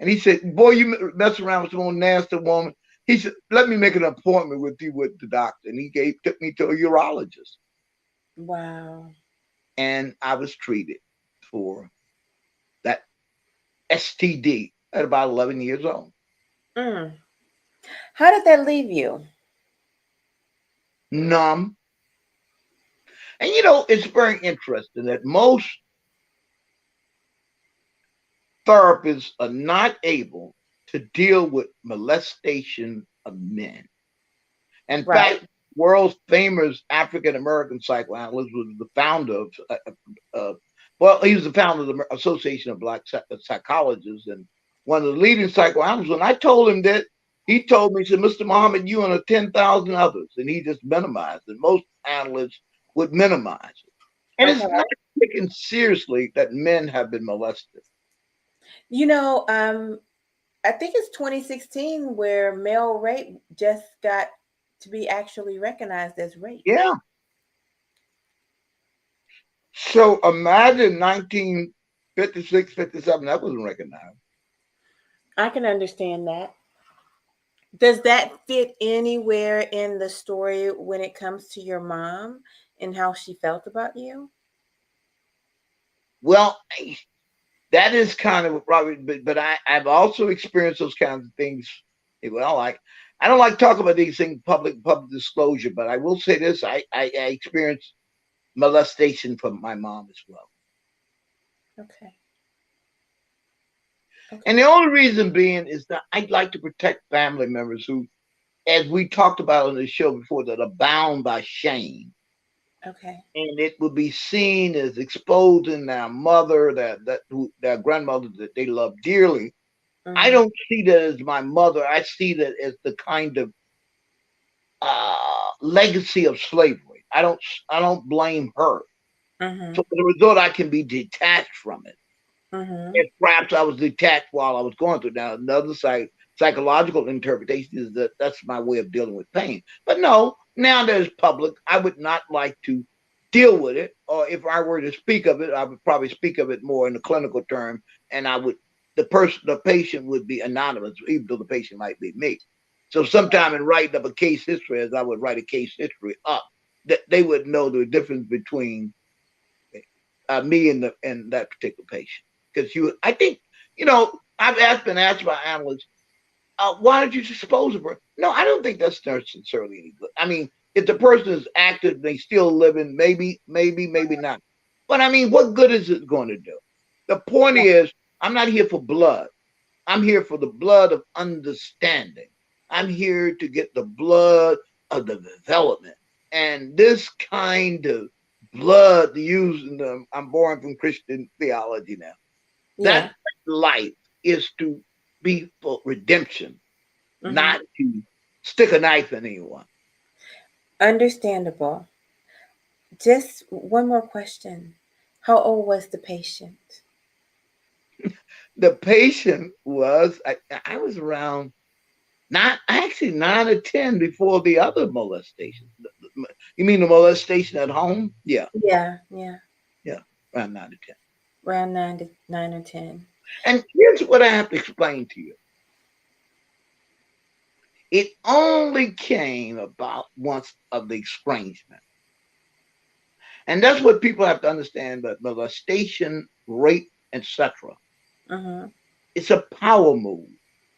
B: And he said, boy, you mess around with some nasty woman. He said, let me make an appointment with you with the doctor. And he took me to a urologist.
A: Wow.
B: And I was treated for that STD at about 11 years old.
A: Mm. How did that leave you?
B: Numb. And you know, it's very interesting that most therapists are not able to deal with molestation of men. In
A: Right.
B: fact, world's famous African American psychoanalyst was the founder of well, he was the founder of the Association of Black Psychologists and one of the leading psychoanalysts. When I told him that, he told me, he said, Mr. Muhammad, you and 10,000 others. And he just minimized it. Most analysts would minimize it. And
A: Okay.
B: it's not taken seriously that men have been molested.
A: You know, I think it's 2016 where male rape just got to be actually recognized as rape.
B: Yeah. So imagine 1956, 57, that wasn't recognized.
A: I can understand that. Does that fit anywhere in the story when it comes to your mom and how she felt about you?
B: Well, that is kind of probably, but I've also experienced those kinds of things. Well, I don't like talking about these things public disclosure, but I will say this: I experienced molestation from my mom as well.
A: Okay.
B: And the only reason being is that I'd like to protect family members who, as we talked about on the show before, that are bound by shame.
A: Okay.
B: And it would be seen as exposing their mother, their grandmother that they love dearly. I
A: Mm-hmm.
B: don't see that as my mother. I see that as the kind of legacy of slavery. I don't blame her.
A: Mm-hmm.
B: So as a result, I can be detached from it.
A: Mm-hmm.
B: If perhaps I was detached while I was going through. Now, another psychological interpretation is that that's my way of dealing with pain. But no, now that it's public, I would not like to deal with it. Or if I were to speak of it, I would probably speak of it more in the clinical term, and the patient would be anonymous, even though the patient might be me. So sometime in writing up a case history, as I would write a case history up, that they would know the difference between me and that particular patient. Because I think, you know, been asked by analysts, why don't you dispose of her? No, I don't think that's necessarily any good. I mean, if the person is active, they still living, maybe not. But I mean, what good is it going to do? The point is, I'm not here for blood. I'm here for the blood of understanding. I'm here to get the blood of the development. And this kind of blood using them. I'm born from Christian theology now.
A: Yeah.
B: That life is to be for redemption,
A: Mm-hmm.
B: not to stick a knife in anyone.
A: Understandable. Just one more question. How old was the patient?
B: The patient was, I was around, not actually 9 or 10 before the other molestation. You mean the molestation at home? Yeah,
A: Yeah, yeah.
B: yeah, around 9 to 10.
A: Around 9 or 10.
B: And here's what I have to explain to you. It only came about once of the estrangement. And that's what people have to understand, that molestation, rape, etc.
A: Mm-hmm.
B: It's a power move.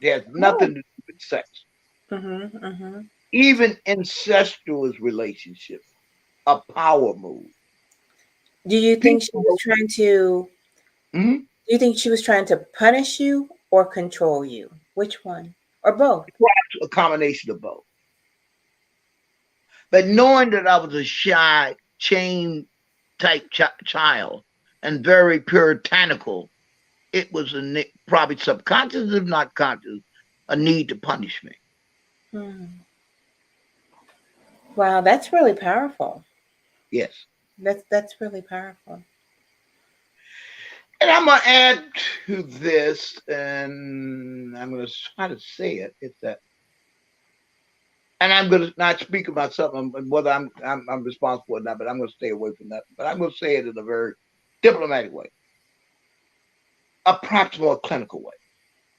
B: It has
A: Oh.
B: nothing to do with sex.
A: Mm-hmm. Mm-hmm.
B: Even incestuous relationships, a power move.
A: Do you think she was
B: People,
A: trying to
B: mhm,
A: do you think she was trying to punish you or control you? Which one? Or both?
B: a combination of both. But knowing that I was a shy, chain type child and very puritanical, it was probably subconscious, if not conscious, a need to punish me.
A: Hmm. Wow, that's really powerful.
B: Yes.
A: That's really powerful.
B: And I'm going to add to this, and I'm going to try to say it. It's that, and I'm going to not speak about something, whether I'm responsible or not, but I'm going to stay away from that. But I'm going to say it in a very diplomatic way, a practical, clinical way.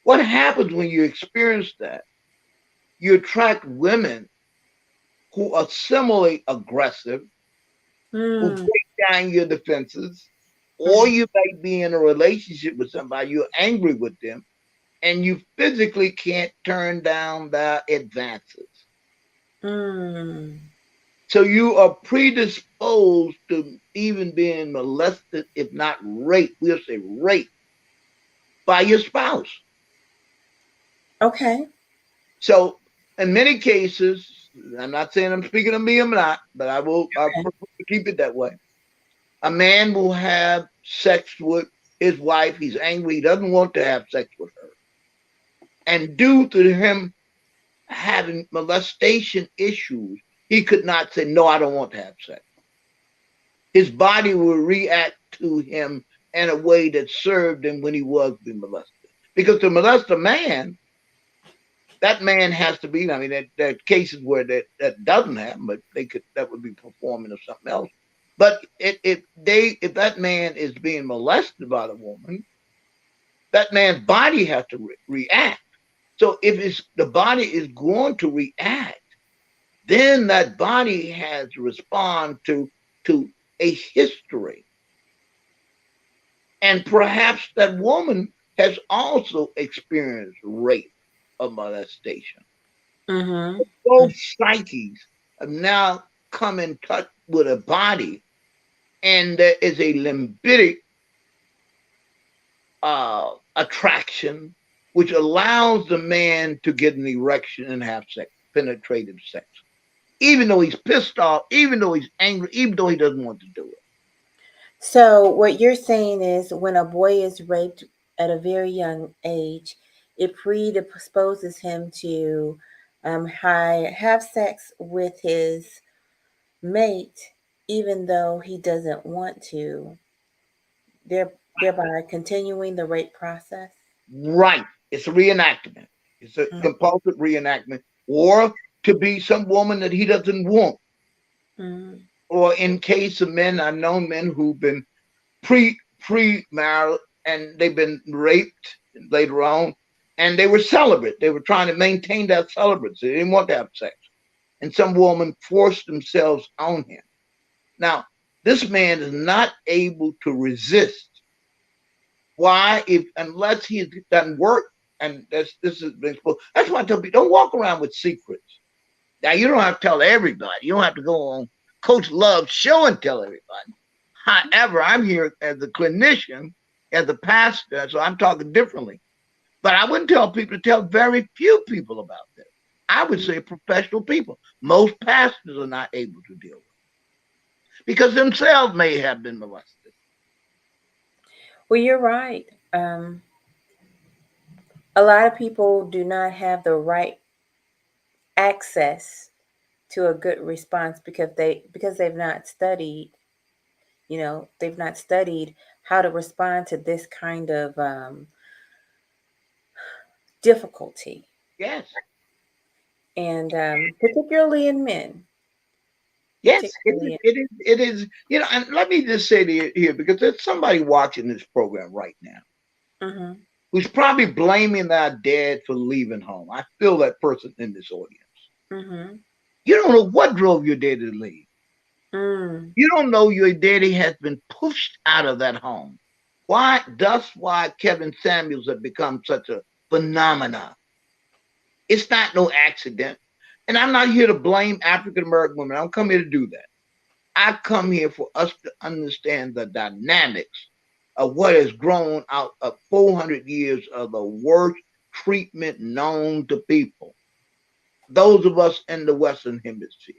B: What happens when you experience that? You attract women who are similarly aggressive, who
A: Hmm.
B: break down your defenses, or
A: Mm-hmm.
B: you may be in a relationship with somebody, you're angry with them, and you physically can't turn down their advances.
A: Mm.
B: So you are predisposed to even being molested, if not raped, we'll say raped, by your spouse.
A: Okay.
B: So in many cases, I'm not saying I'm speaking of me, I'm not, but I'll
A: Okay.
B: keep it that way. A man will have sex with his wife. He's angry. He doesn't want to have sex with her. And due to him having molestation issues, he could not say, no, I don't want to have sex. His body will react to him in a way that served him when he was being molested. Because to molest a man, that man has to be, I mean, there are cases where that doesn't happen, but that would be performing of something else. But if that man is being molested by the woman, that man's body has to react. So if the body is going to react, then that body has to respond to a history. And perhaps that woman has also experienced rape or molestation.
A: Mm-hmm.
B: Both psyches have now come in touch with a body, and there is a limbic attraction which allows the man to get an erection and have sex, penetrative sex, even though he's pissed off, even though he's angry, even though he doesn't want to do it.
A: So what you're saying is when a boy is raped at a very young age, it predisposes him to have sex with his mate, even though he doesn't want to, thereby continuing the rape process.
B: Right. It's a reenactment. It's a compulsive reenactment, or to be some woman that he doesn't want.
A: Mm-hmm.
B: Or in case of men, I've known men who've been pre-married and they've been raped later on, and they were celibate. They were trying to maintain that celibacy. They didn't want to have sex, and some woman forced themselves on him. Now, this man is not able to resist. Why? If unless he has done work, and this has been exposed. That's why I tell people, don't walk around with secrets. Now, you don't have to tell everybody. You don't have to go on Coach Love's show and tell everybody. However, I'm here as a clinician, as a pastor, so I'm talking differently. But I wouldn't tell people to tell very few people about this. I would say professional people. Most pastors are not able to deal with it. because themselves may have been molested.
A: Well, you're right. A lot of people do not have the right access to a good response because they've not studied. They've not studied how to respond to this kind of difficulty,
B: Yes.
A: and particularly in men.
B: Yes,
A: Particularly in,
B: it is, and let me just say to you here, because there's somebody watching this program right now
A: mm-hmm,
B: who's probably blaming their dad for leaving home. I feel that person in this audience.
A: mm-hmm,
B: You don't know what drove your dad to leave.
A: mm,
B: You don't know your daddy has been pushed out of that home. That's why Kevin Samuels has become such a phenomenon. It's not no accident. And I'm not here to blame African American women. I don't come here to do that. I come here for us to understand the dynamics of what has grown out of 400 years of the worst treatment known to people, those of us in the Western Hemisphere.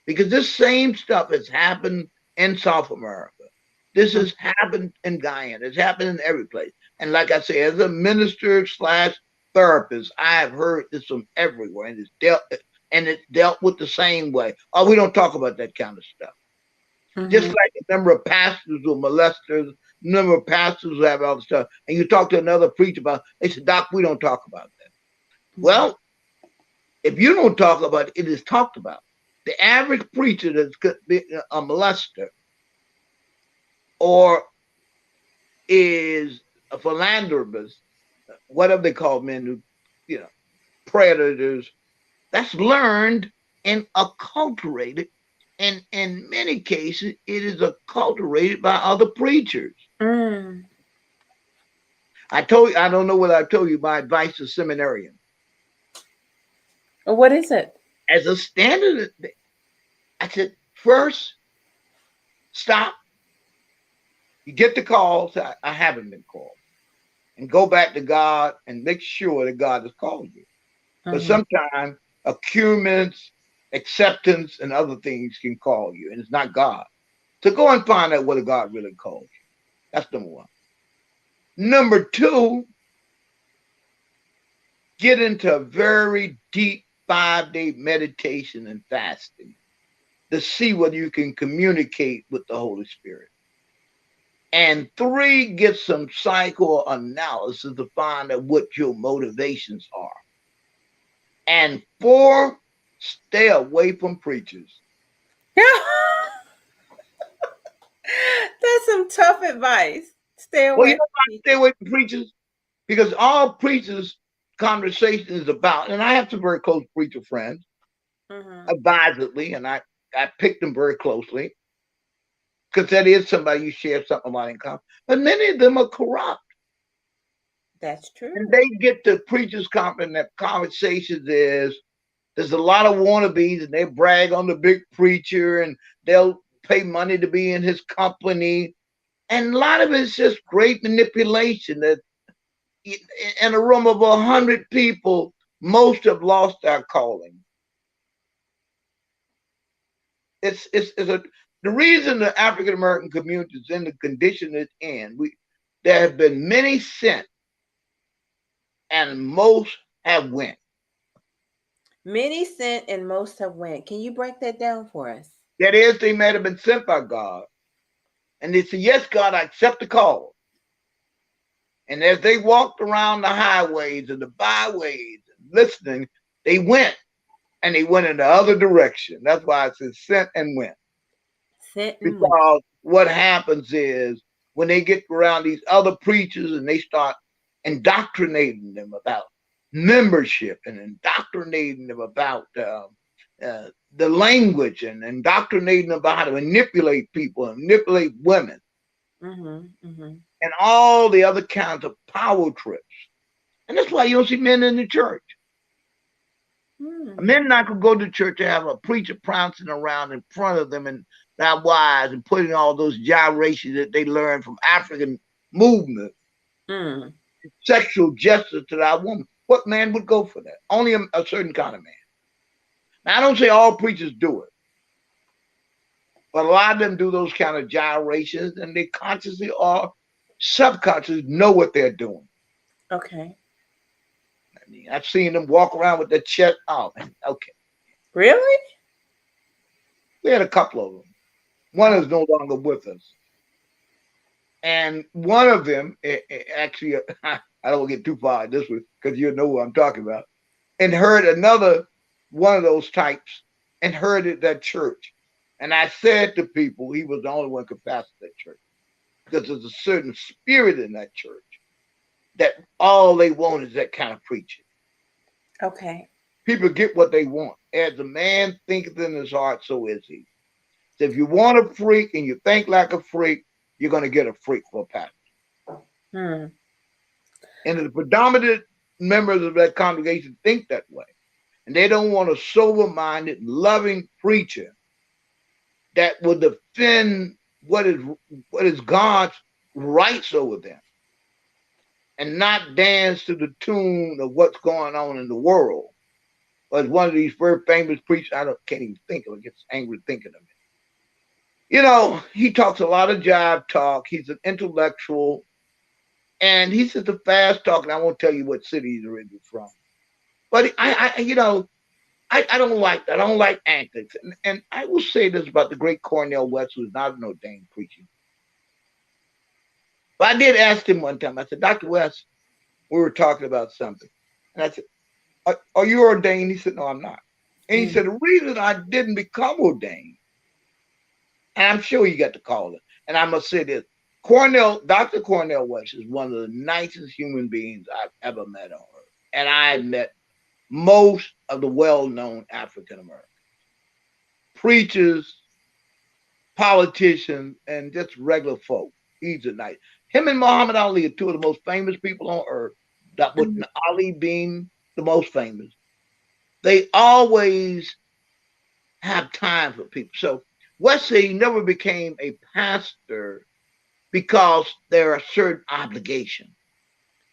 B: Because this same stuff has happened in South America. This has happened in Guyana. It's happened in every place. And like I say, as a minister slash therapist, I have heard this from everywhere, and it's dealt with the same way. Oh, we don't talk about that kind of stuff.
A: mm-hmm.
B: Just like a number of pastors who are molesters, number of pastors who have all the stuff, and you talk to another preacher about, they say, Doc, we don't talk about that.
A: Mm-hmm.
B: Well, if you don't talk about it, it is talked about. The average preacher that's a molester or is a philanthropist, whatever they call men who, predators, that's learned and acculturated. And in many cases, it is acculturated by other preachers.
A: Mm.
B: I don't know whether I told you my advice to seminarians.
A: What is it?
B: As a standard, I said, first, stop. You get the calls. I haven't been called. And go back to God and make sure that God has called you.
A: Mm-hmm.
B: But sometimes accumulance, acceptance, and other things can call you, and it's not God. So go and find out whether God really called you. That's number one. Number two, get into a very deep 5-day meditation and fasting to see whether you can communicate with the Holy Spirit. And three, get some psychoanalysis to find out what your motivations are. And four, stay away from preachers.
A: That's some tough advice. Stay away.
B: Well, you know why I stay away from preachers? Because all preachers' conversation is about, and I have some very close preacher friends, advisedly, and I picked them very closely, because that is somebody you share something about in common. But many of them are corrupt.
A: That's true.
B: And they get to preachers' conference, and that conversations there's a lot of wannabes, and they brag on the big preacher, and they'll pay money to be in his company. And a lot of it's just great manipulation. That in a room of 100 people, most have lost their calling. The reason the African American community is in the condition it's in. There have been many sent, and most have went.
A: Many sent and most have went. Can you break that down for us?
B: That is, they may have been sent by God, and they said, "Yes, God, I accept the call." And as they walked around the highways and the byways and listening, they went, and they went in the other direction. That's why I said sent and went.
A: Sent and went.
B: Because what happens is when they get around these other preachers and they start indoctrinating them about membership and indoctrinating them about the language and indoctrinating them about how to manipulate people and manipulate women and all the other kinds of power trips. And that's why you don't see men in the church. Men not going to go to church to have a preacher prancing around in front of them and their wives and putting all those gyrations that they learned from African movement, sexual justice to that woman. What man would go for that? Only a certain kind of man. Now, I don't say all preachers do it. But a lot of them do those kind of gyrations, and they consciously or subconsciously know what they're doing.
A: Okay.
B: I mean, I've seen them walk around with their chest. Oh, man, okay.
A: Really?
B: We had a couple of them. One
A: Oh.
B: is no longer with us. And one of them, actually, I don't get too far in this one because you know what I'm talking about, and heard another one of those types and heard it at church. And I said to people, he was the only one who could pastor that church because there's a certain spirit in that church that all they want is that kind of preaching.
A: Okay.
B: People get what they want. As a man thinketh in his heart, so is he. So if you want a freak and you think like a freak, you're going to get a freak for a pastor.
A: Hmm.
B: And the predominant members of that congregation think that way. And they don't want a sober-minded, loving preacher that will defend what is God's rights over them and not dance to the tune of what's going on in the world. But one of these very famous preachers, can't even think of it, gets angry thinking of it. You know, he talks a lot of jive talk. He's an intellectual. And he's just a fast talking. I won't tell you what city he's originally from. But I don't like that. I don't like antics. And I will say this about the great Cornel West, who's not an ordained preacher. But I did ask him one time, I said, Dr. West, we were talking about something. And I said, are you ordained? He said, no, I'm not. And he said, the reason I didn't become ordained, and I'm sure you got to call it, and I must say this, Dr. Cornel West is one of the nicest human beings I've ever met on earth. And I met most of the well-known African Americans, preachers, politicians, and just regular folk. He's a nice. Him and Muhammad Ali are two of the most famous people on earth. That with Ali being the most famous, they always have time for people. So Wesley never became a pastor because there are certain obligations.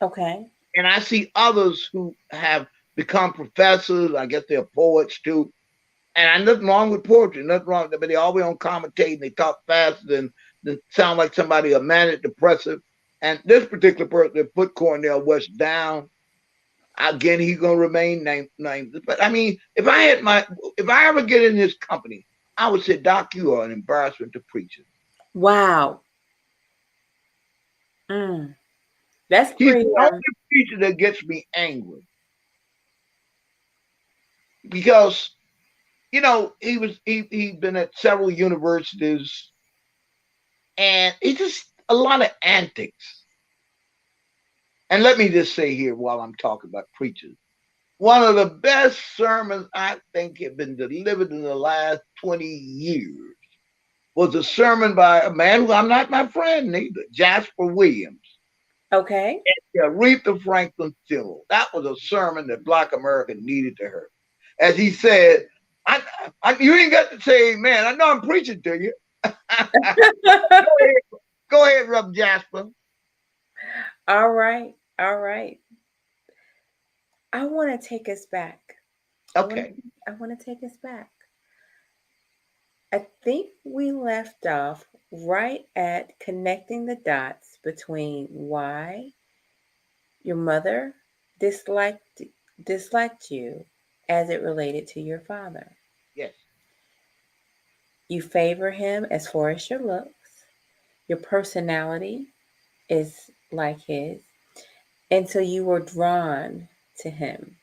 A: Okay.
B: And I see others who have become professors. I guess they're poets too. And nothing wrong with poetry, nothing wrong, but they always on commentating. They talk faster than sound like somebody a manic depressive. And this particular person that put Cornel West down, again, he's gonna remain named. But I mean, if I ever get in his company, I would say, Doc, you are an embarrassment to preachers.
A: Wow. That's
B: He's
A: pretty.
B: the only preacher that gets me angry because he'd been at several universities, and it's just a lot of antics. And let me just say here while I'm talking about preachers, one of the best sermons I think have been delivered in the last 20 years was a sermon by a man who I'm not my friend neither, Jasper Williams.
A: Okay.
B: At the Aretha Franklin funeral. That was a sermon that Black America needed to hear. As he said, you ain't got to say amen. I know I'm preaching to you. Go ahead, Rev. Jasper.
A: All right. All right. I want to take us back.
B: Okay.
A: I want to take us back. I think we left off right at connecting the dots between why your mother disliked you as it related to your father.
B: Yes.
A: You favor him as far as your looks. Your personality is like his. And so you were drawn to him.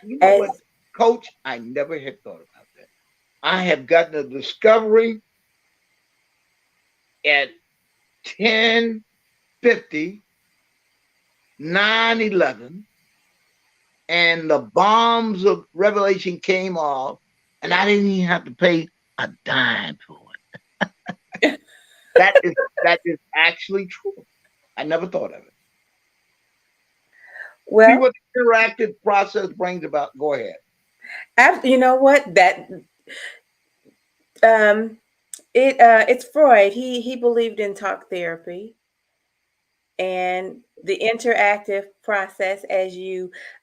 B: And you know
A: As
B: what, Coach? I never had thought about that. I have gotten a discovery at 10:50, 9/11, and the bombs of Revelation came off, and I didn't even have to pay a dime for it. that is actually true. I never thought of it. See
A: well,
B: what the interactive process brings about. Go ahead.
A: you know what? That um it's Freud. He believed in talk therapy and the interactive process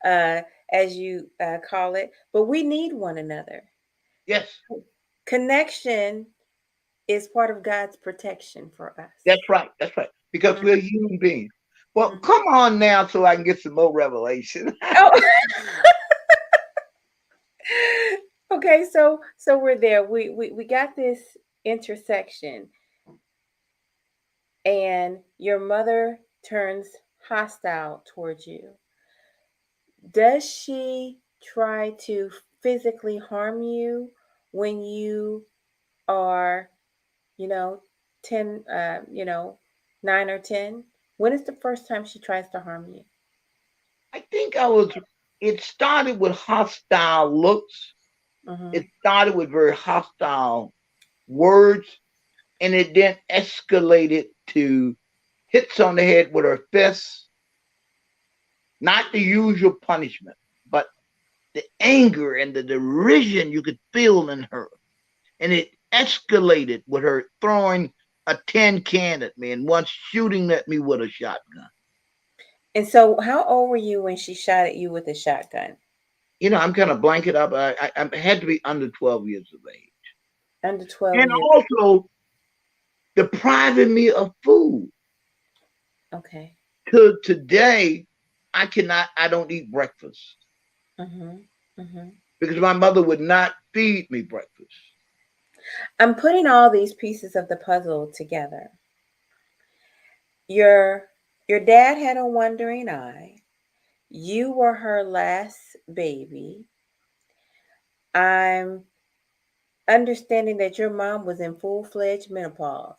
A: uh as you call it, but we need one another.
B: Yes.
A: Connection is part of God's protection for us.
B: That's right. That's right. Because
A: Mhm,
B: we're human beings. Well,
A: mhm.
B: come on now so I can get some more revelation.
A: Oh, okay. So we're there. We got this intersection, and your mother turns hostile towards you. Does she try to physically harm you when you are, you know, 10, 9 or 10? When is the first time she tries to harm you?
B: I think it started with hostile looks.
A: Mm-hmm.
B: It started with very hostile words, and it then escalated to hits on the head with her fists, not the usual punishment, but the anger and the derision you could feel in her. And it escalated with her throwing a tin can at me and once shooting at me with a shotgun.
A: And so, how old were you when she shot at you with a shotgun?
B: I'm kind of blanket up. I had to be under 12 years of age.
A: Under 12
B: And
A: years.
B: also depriving me of food.
A: Okay.
B: To today, I don't eat breakfast
A: Mm-hmm. Mm-hmm.
B: because my mother would not feed me breakfast.
A: I'm putting all these pieces of the puzzle together. Your your dad had a wandering eye. You were her last baby. I'm understanding that your mom was in full-fledged menopause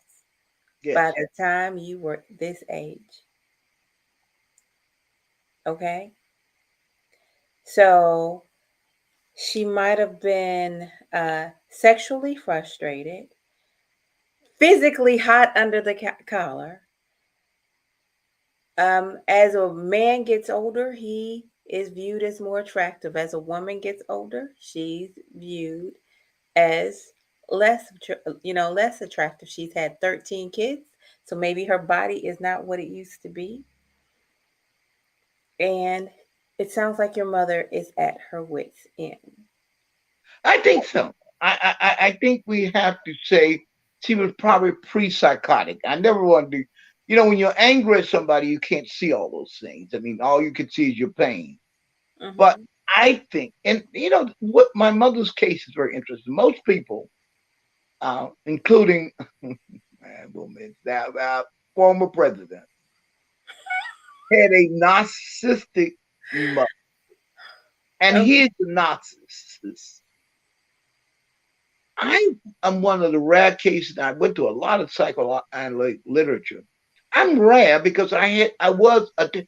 B: Yes.
A: by the time you were this age. Okay? So she might have been sexually frustrated, physically hot under the collar. As a man gets older, he is viewed as more attractive. As a woman gets older, she's viewed as less attractive. She's had 13 kids, so maybe her body is not what it used to be. And it sounds like your mother is at her wits' end.
B: I think so. I think we have to say she was probably pre-psychotic. I never wanted to, when you're angry at somebody, you can't see all those things. I mean, all you can see is your pain. But
A: Mm-hmm.
B: I think, and what my mother's case is very interesting. Most people, including former president, had a narcissistic mother, and
A: Okay.
B: here's the narcissist. I am one of the rare cases. I went to a lot of psychoanalytic literature. I'm rare because the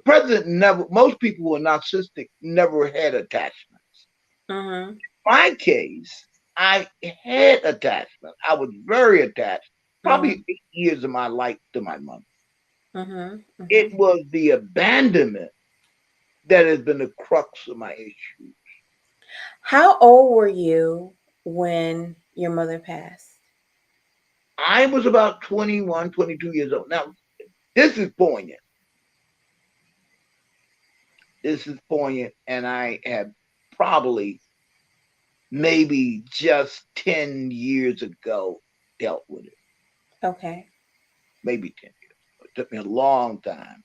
B: president never. Most people who are narcissistic never had attachments.
A: Mm-hmm.
B: My case, I had attachment. I was very attached.
A: Mm-hmm.
B: Probably 8 years of my life to my mother.
A: Mm-hmm. Mm-hmm.
B: It was the abandonment that has been the crux of my issue.
A: How old were you when your mother passed?
B: I was about 21, 22 years old. Now, this is poignant. This is poignant, and I have probably maybe just 10 years ago dealt with it.
A: Okay.
B: Maybe 10 years. It took me a long time.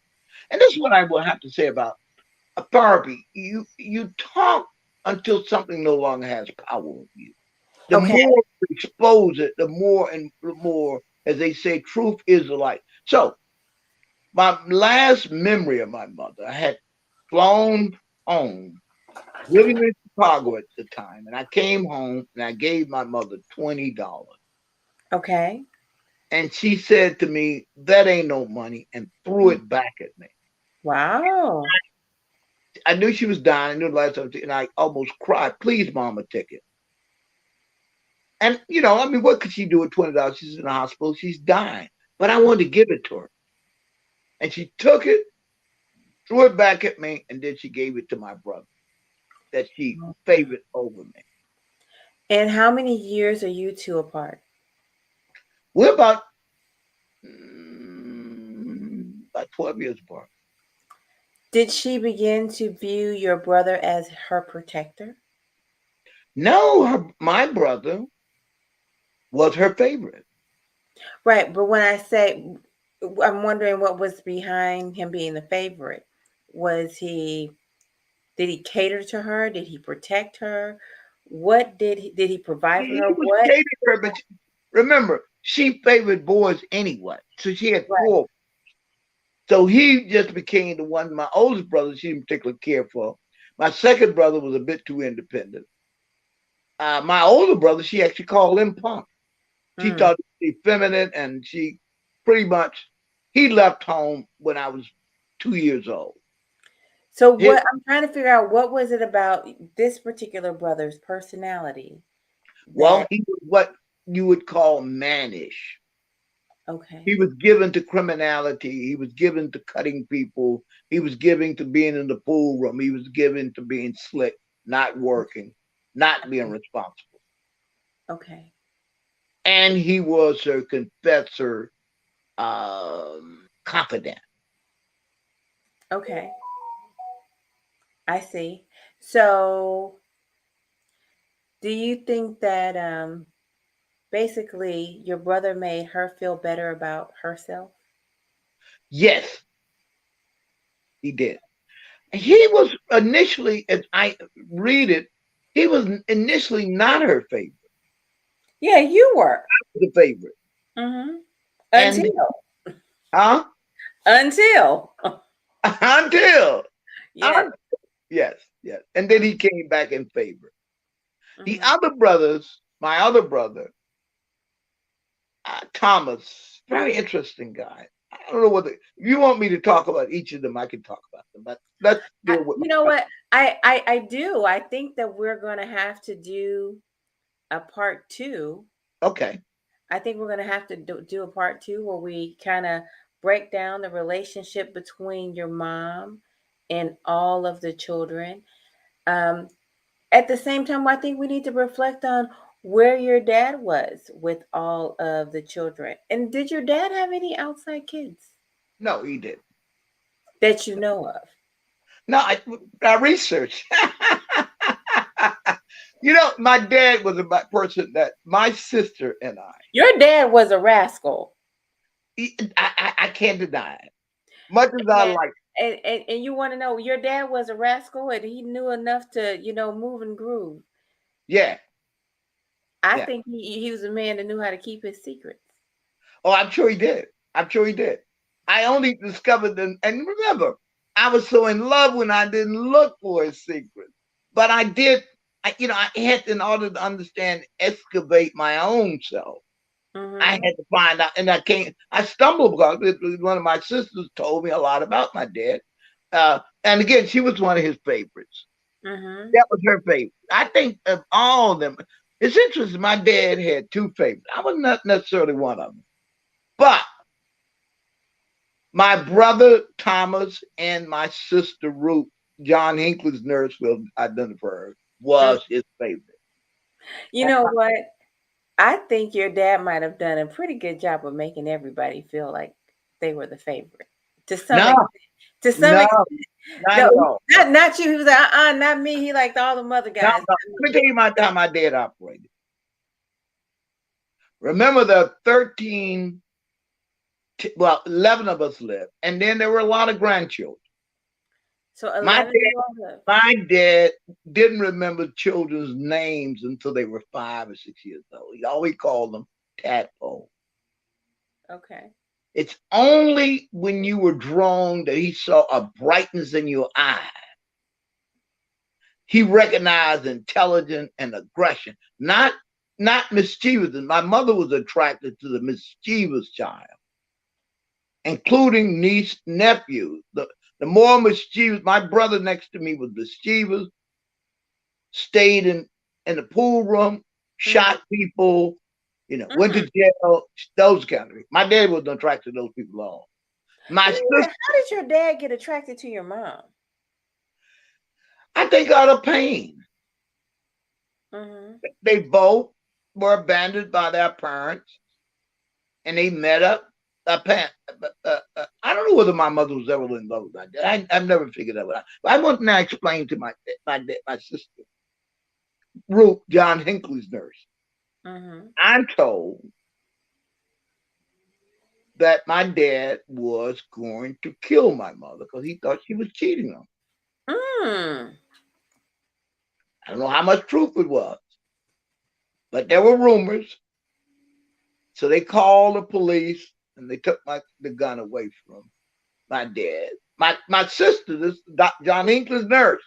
B: And this is what I will have to say about a therapy. You talk until something no longer has power over you. The more
A: Okay.
B: you expose it, the more, as they say, truth is the light. So my last memory of my mother, I had flown home, living in Chicago at the time, and I came home and I gave my mother $20.
A: Okay.
B: And she said to me, "That ain't no money," and threw it back at me.
A: Wow.
B: I knew she was dying. I knew the last time, and I almost cried. "Please, mama, take it." And I mean, what could she do with $20? She's in the hospital. She's dying. But I wanted to give it to her. And she took it, threw it back at me, and then she gave it to my brother that she favored over me.
A: And how many years are you two apart?
B: We're about 12 years apart.
A: Did she begin to view your brother as her protector?
B: No, my brother was her favorite.
A: Right, but when I say, I'm wondering what was behind him being the favorite. Was he, did he cater to her? Did he protect her? What did he provide for
B: He
A: her?
B: was
A: What?
B: catered to her, but remember, she favored boys anyway. So she had
A: Right.
B: four. So he just became the one. My oldest brother, she didn't particularly care for. My second brother was a bit too independent. My older brother, she actually called him punk. She
A: Mm.
B: thought he was feminine, and she pretty much, he left home when I was 2 years old.
A: So
B: His,
A: what I'm trying to figure out, what was it about this particular brother's personality
B: well,
A: that,
B: he was what you would call mannish.
A: okay,
B: He was given to criminality. He was given to cutting people. He was given to being in the pool room. He was given to being slick, not working, not being responsible.
A: okay,
B: And he was her confessor, confidant.
A: okay, I see. So do you think that basically your brother made her feel better about herself?
B: Yes, he did. He was initially, as I read it, he was initially not her favorite,
A: Yeah, you were.
B: the favorite.
A: Mm-hmm.
B: And
A: Until,
B: huh?
A: until,
B: Until,
A: yeah.
B: yes, yes. And then he came back in favor. The
A: Mm-hmm.
B: other brothers, my other brother, Thomas, very interesting guy. I don't know whether if you want me to talk about each of them, I can talk about them, but let's deal with
A: You know what? I do. I think that we're going to have to do a part two.
B: okay.
A: I think we're going to have to do a part two where we kind of break down the relationship between your mom and all of the children. Um, at the same time, I think we need to reflect on where your dad was with all of the children. And did your dad have any outside kids
B: No, he did.
A: that you know of?
B: No, I researched. My dad was a person that my sister and
A: Your dad was a rascal.
B: I can't deny it. Much as I
A: And
B: like,
A: and you want to know, your dad was a rascal and he knew enough to, move and groove.
B: yeah,
A: I
B: yeah.
A: think he was a man that knew how to keep his secrets.
B: Oh, I'm sure he did. I'm sure he did. I only discovered them, and remember, I was so in love when I didn't look for his secret, but I did. I had to, in order to understand, excavate my own self. I had
A: Mm-hmm.
B: to find out, and I can't. I stumbled because one of my sisters told me a lot about my dad, and again, she was one of his favorites.
A: Mm-hmm.
B: That was her favorite. I think of all of them, it's interesting. My dad had two favorites. I was not necessarily one of them, but my brother Thomas and my sister Ruth, John Hinckley's nurse will identify her, was his favorite.
A: You know what? I think your dad might have done a pretty good job of making everybody feel like they were the favorite. To some
B: No,
A: extent. To some
B: no,
A: extent.
B: not
A: No,
B: at all.
A: not you. He was like, not me. He liked all the other
B: No,
A: guys.
B: no. Let me tell you how my dad operated. Remember, the 13, well, 11 of us lived, and then there were a lot of grandchildren.
A: So
B: My
A: 11
B: dad,
A: you all live.
B: my dad didn't remember children's names until they were 5 or 6 years old. He always called them tadpole.
A: Okay.
B: It's only when you were drawn that he saw a brightness in your eye. He recognized intelligence and aggression, not mischievous. My mother was attracted to the mischievous child, including niece, nephews. The more mischievous, my brother next to me was mischievous, stayed in the pool room,
A: Mm-hmm.
B: shot people, went to jail, those kind of things. My dad wasn't attracted to those people at all. My sister,
A: How did your dad get attracted to your mom?
B: I think out of pain.
A: Mm-hmm.
B: They both were abandoned by their parents, and they met up. I don't know whether my mother was ever in love with my dad. I've never figured that out. I want to now explain to my sister, Ruth, John Hinckley's nurse.
A: Mm-hmm.
B: I'm told that my dad was going to kill my mother because he thought she was cheating on him.
A: Mm.
B: I don't know how much truth it was, but there were rumors. So they called the police and they took the gun away from my dad. My sister, this John Hinckley's nurse,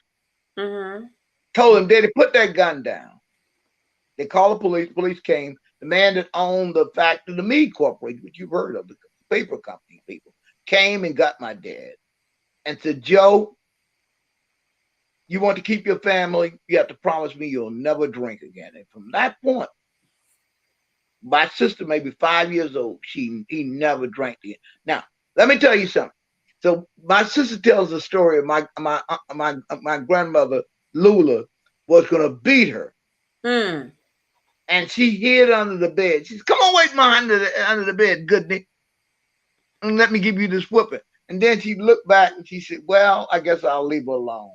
A: Mm-hmm.
B: told him, Daddy, put that gun down. They called the police. Police came. The man that owned the factory, the Mead Corporation, which you've heard of, the paper company people, came and got my dad and said, Joe, you want to keep your family, you have to promise me you'll never drink again. And from that point, my sister, maybe 5 years old, he never drank again. Now, let me tell you something. So my sister tells the story of my grandmother Lula was going to beat her.
A: Mm.
B: And she hid under the bed. She said, come on, wait under the bed, Goodney, and let me give you this whooping. And then she looked back and she said, well, I guess I'll leave her alone.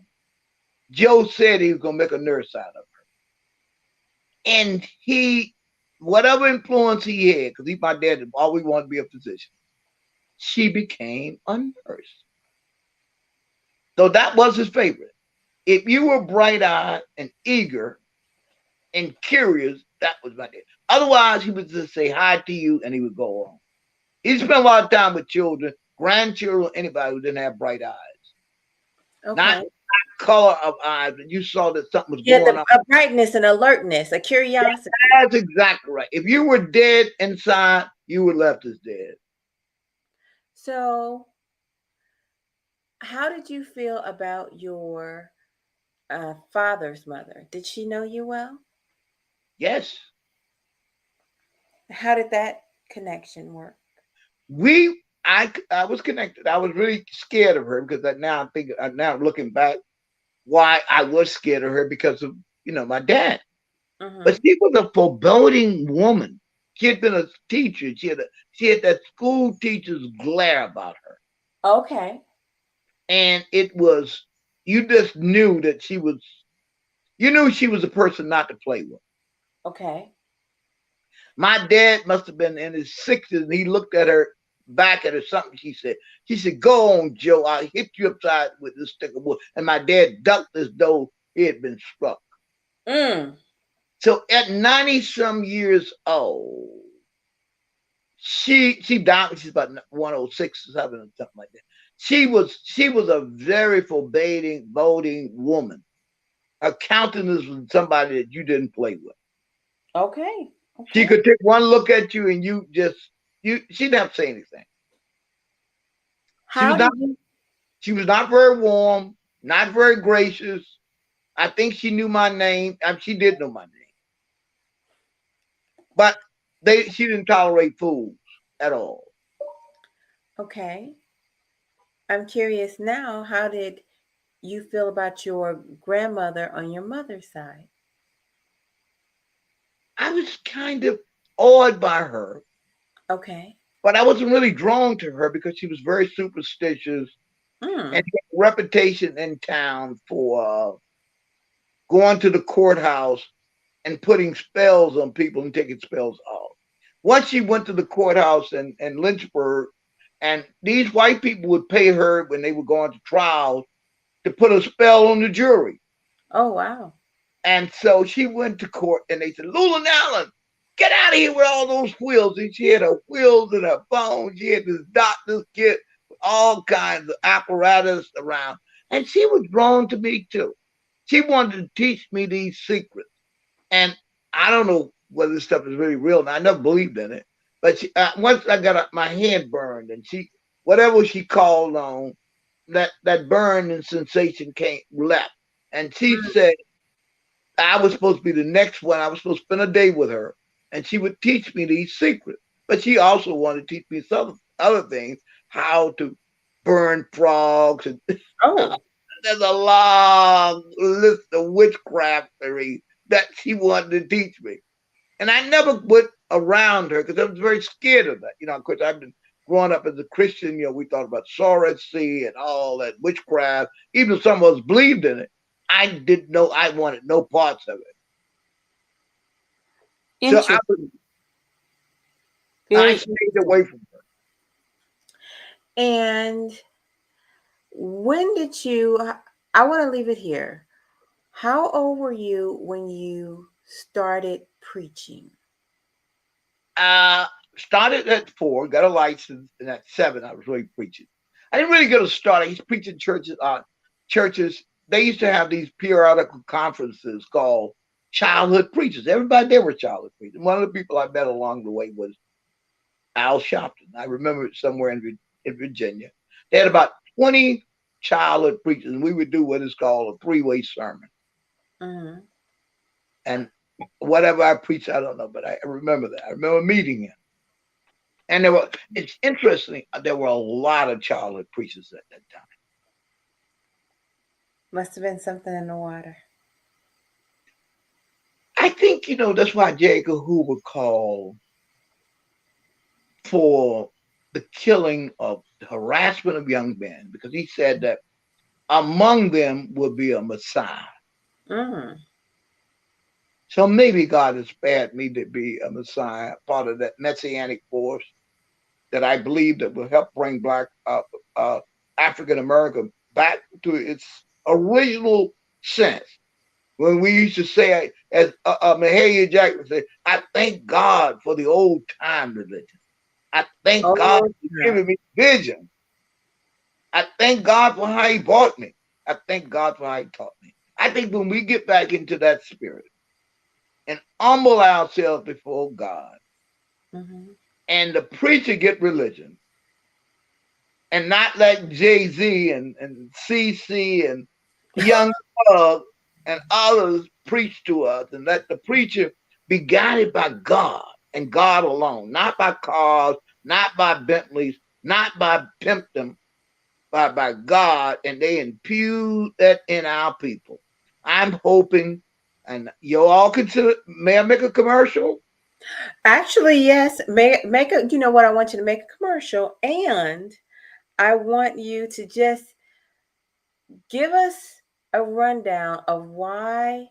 B: Joe said he was going to make a nurse out of her. And whatever influence he had, because my dad always wanted to be a physician, she became a nurse. So that was his favorite. If you were bright-eyed and eager and curious, that was my dad. Otherwise, he would just say hi to you and he would go on. He spent a lot of time with children, grandchildren, anybody who didn't have bright eyes.
A: Okay.
B: Not color of eyes, but you saw that something was
A: Yeah,
B: going on.
A: a brightness and alertness, a curiosity.
B: That's exactly right. If you were dead inside, you were left as dead.
A: So, how did you feel about your father's mother? Did she know you well?
B: Yes.
A: How did that connection work?
B: I was connected. I was really scared of her because now looking back, why I was scared of her because of my dad.
A: Mm-hmm.
B: But she was a foreboding woman. She had been a teacher. She had that school teacher's glare about her.
A: Okay.
B: And it was, you just knew that she was a person not to play with.
A: Okay.
B: My dad must have been in his 60s and he looked at her back at her something. She said, go on, Joe. I'll hit you upside with this stick of wood. And my dad ducked as though he had been struck.
A: Mm.
B: So at 90 some years old, she died. She's about 106 or something like that. She was a very forbidding, boding woman. Her countenance was somebody that you didn't play with.
A: Okay.
B: She could take one look at you and she didn't say anything. She was not very warm, not very gracious. I think she knew my name. She did know my name. But she didn't tolerate fools at all.
A: Okay. I'm curious now, how did you feel about your grandmother on your mother's side?
B: I was kind of awed by her.
A: Okay.
B: But I wasn't really drawn to her because she was very superstitious and had a reputation in town for going to the courthouse and putting spells on people and taking spells off. Once she went to the courthouse in Lynchburg, and these white people would pay her when they were going to trial to put a spell on the jury.
A: Oh, wow.
B: And so she went to court and they said, Llewellyn Allen, get out of here with all those wheels. And she had her wheels and her bones. She had this doctor's kit with all kinds of apparatus around. And she was drawn to me too. She wanted to teach me these secrets. And I don't know whether this stuff is really real. And I never believed in it. But once I got my hand burned and whatever she called on, that burn and sensation left. And she said, I was supposed to be the next one. I was supposed to spend a day with her, and she would teach me these secrets. But she also wanted to teach me some other things, how to burn frogs. And there's a long list of witchcraftery that she wanted to teach me. And I never went around her because I was very scared of that. Of course, I've been growing up as a Christian. We thought about sorcery and all that witchcraft. Even if some of us believed in it, I didn't know. I wanted no parts of it. So
A: Interesting.
B: I
A: Very
B: stayed away from her.
A: And when did you, I want to leave it here. How old were you when you started preaching?
B: Started at 4, got a license, and at 7 I was really preaching. I didn't really get a start. I used to preach in churches. Churches, they used to have these periodical conferences called childhood preachers. Everybody there were childhood preachers. One of the people I met along the way was Al Sharpton. I remember it somewhere in Virginia. They had about 20 childhood preachers, and we would do what is called a 3-way sermon.
A: Mm-hmm.
B: And whatever I preached, I don't know, but I remember that. I remember meeting him. And it's interesting, there were a lot of childhood preachers at that time.
A: Must have been something in the water.
B: I think, that's why J. Edgar Hoover called for the killing of the harassment of young men, because he said that among them would be a Messiah.
A: Mm.
B: So maybe God has spared me to be a Messiah, part of that messianic force that I believe that will help bring Black African America back to its original sense. When we used to say, as Mahalia Jackson said, I thank God for the old time religion. I thank God for giving me vision. I thank God for how he bought me. I thank God for how he taught me. I think when we get back into that spirit and humble ourselves before God,
A: Mm-hmm.
B: and the preacher get religion, and not let Jay-Z and CC and Young Thug and others preach to us, and let the preacher be guided by God and God alone, not by cars, not by Bentleys, not by pimpdom, but by God, and they impute that in our people. I'm hoping, and you all consider, may I make a commercial?
A: Actually, yes. Make a. You know what? I want you to make a commercial, and I want you to just give us a rundown of why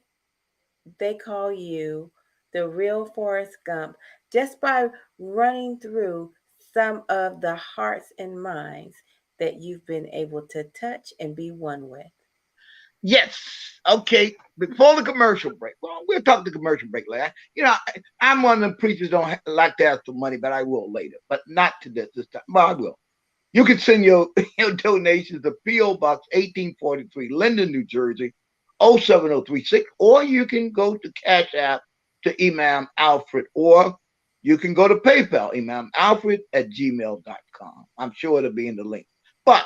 A: they call you the real Forrest Gump, just by running through some of the hearts and minds that you've been able to touch and be one with.
B: Yes. Okay. Before the commercial break, well, we'll talk the commercial break later. I'm one of the preachers don't like to ask for money, but I will later. But not to this time. Well, I will. You can send your donations to P.O. Box 1843, Linden, New Jersey, 07036, or you can go to Cash App to Imam Alfred, or you can go to PayPal, imamalfred@gmail.com. I'm sure it'll be in the link. But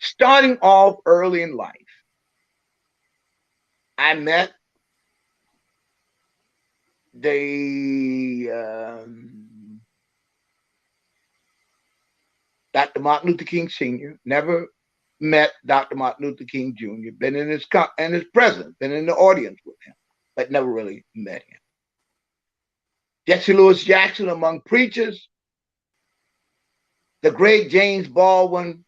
B: starting off early in life, I met Dr. Martin Luther King Sr., never met Dr. Martin Luther King Jr., been in his presence, been in the audience with him, but never really met him. Jesse Louis Jackson among preachers, the great James Baldwin.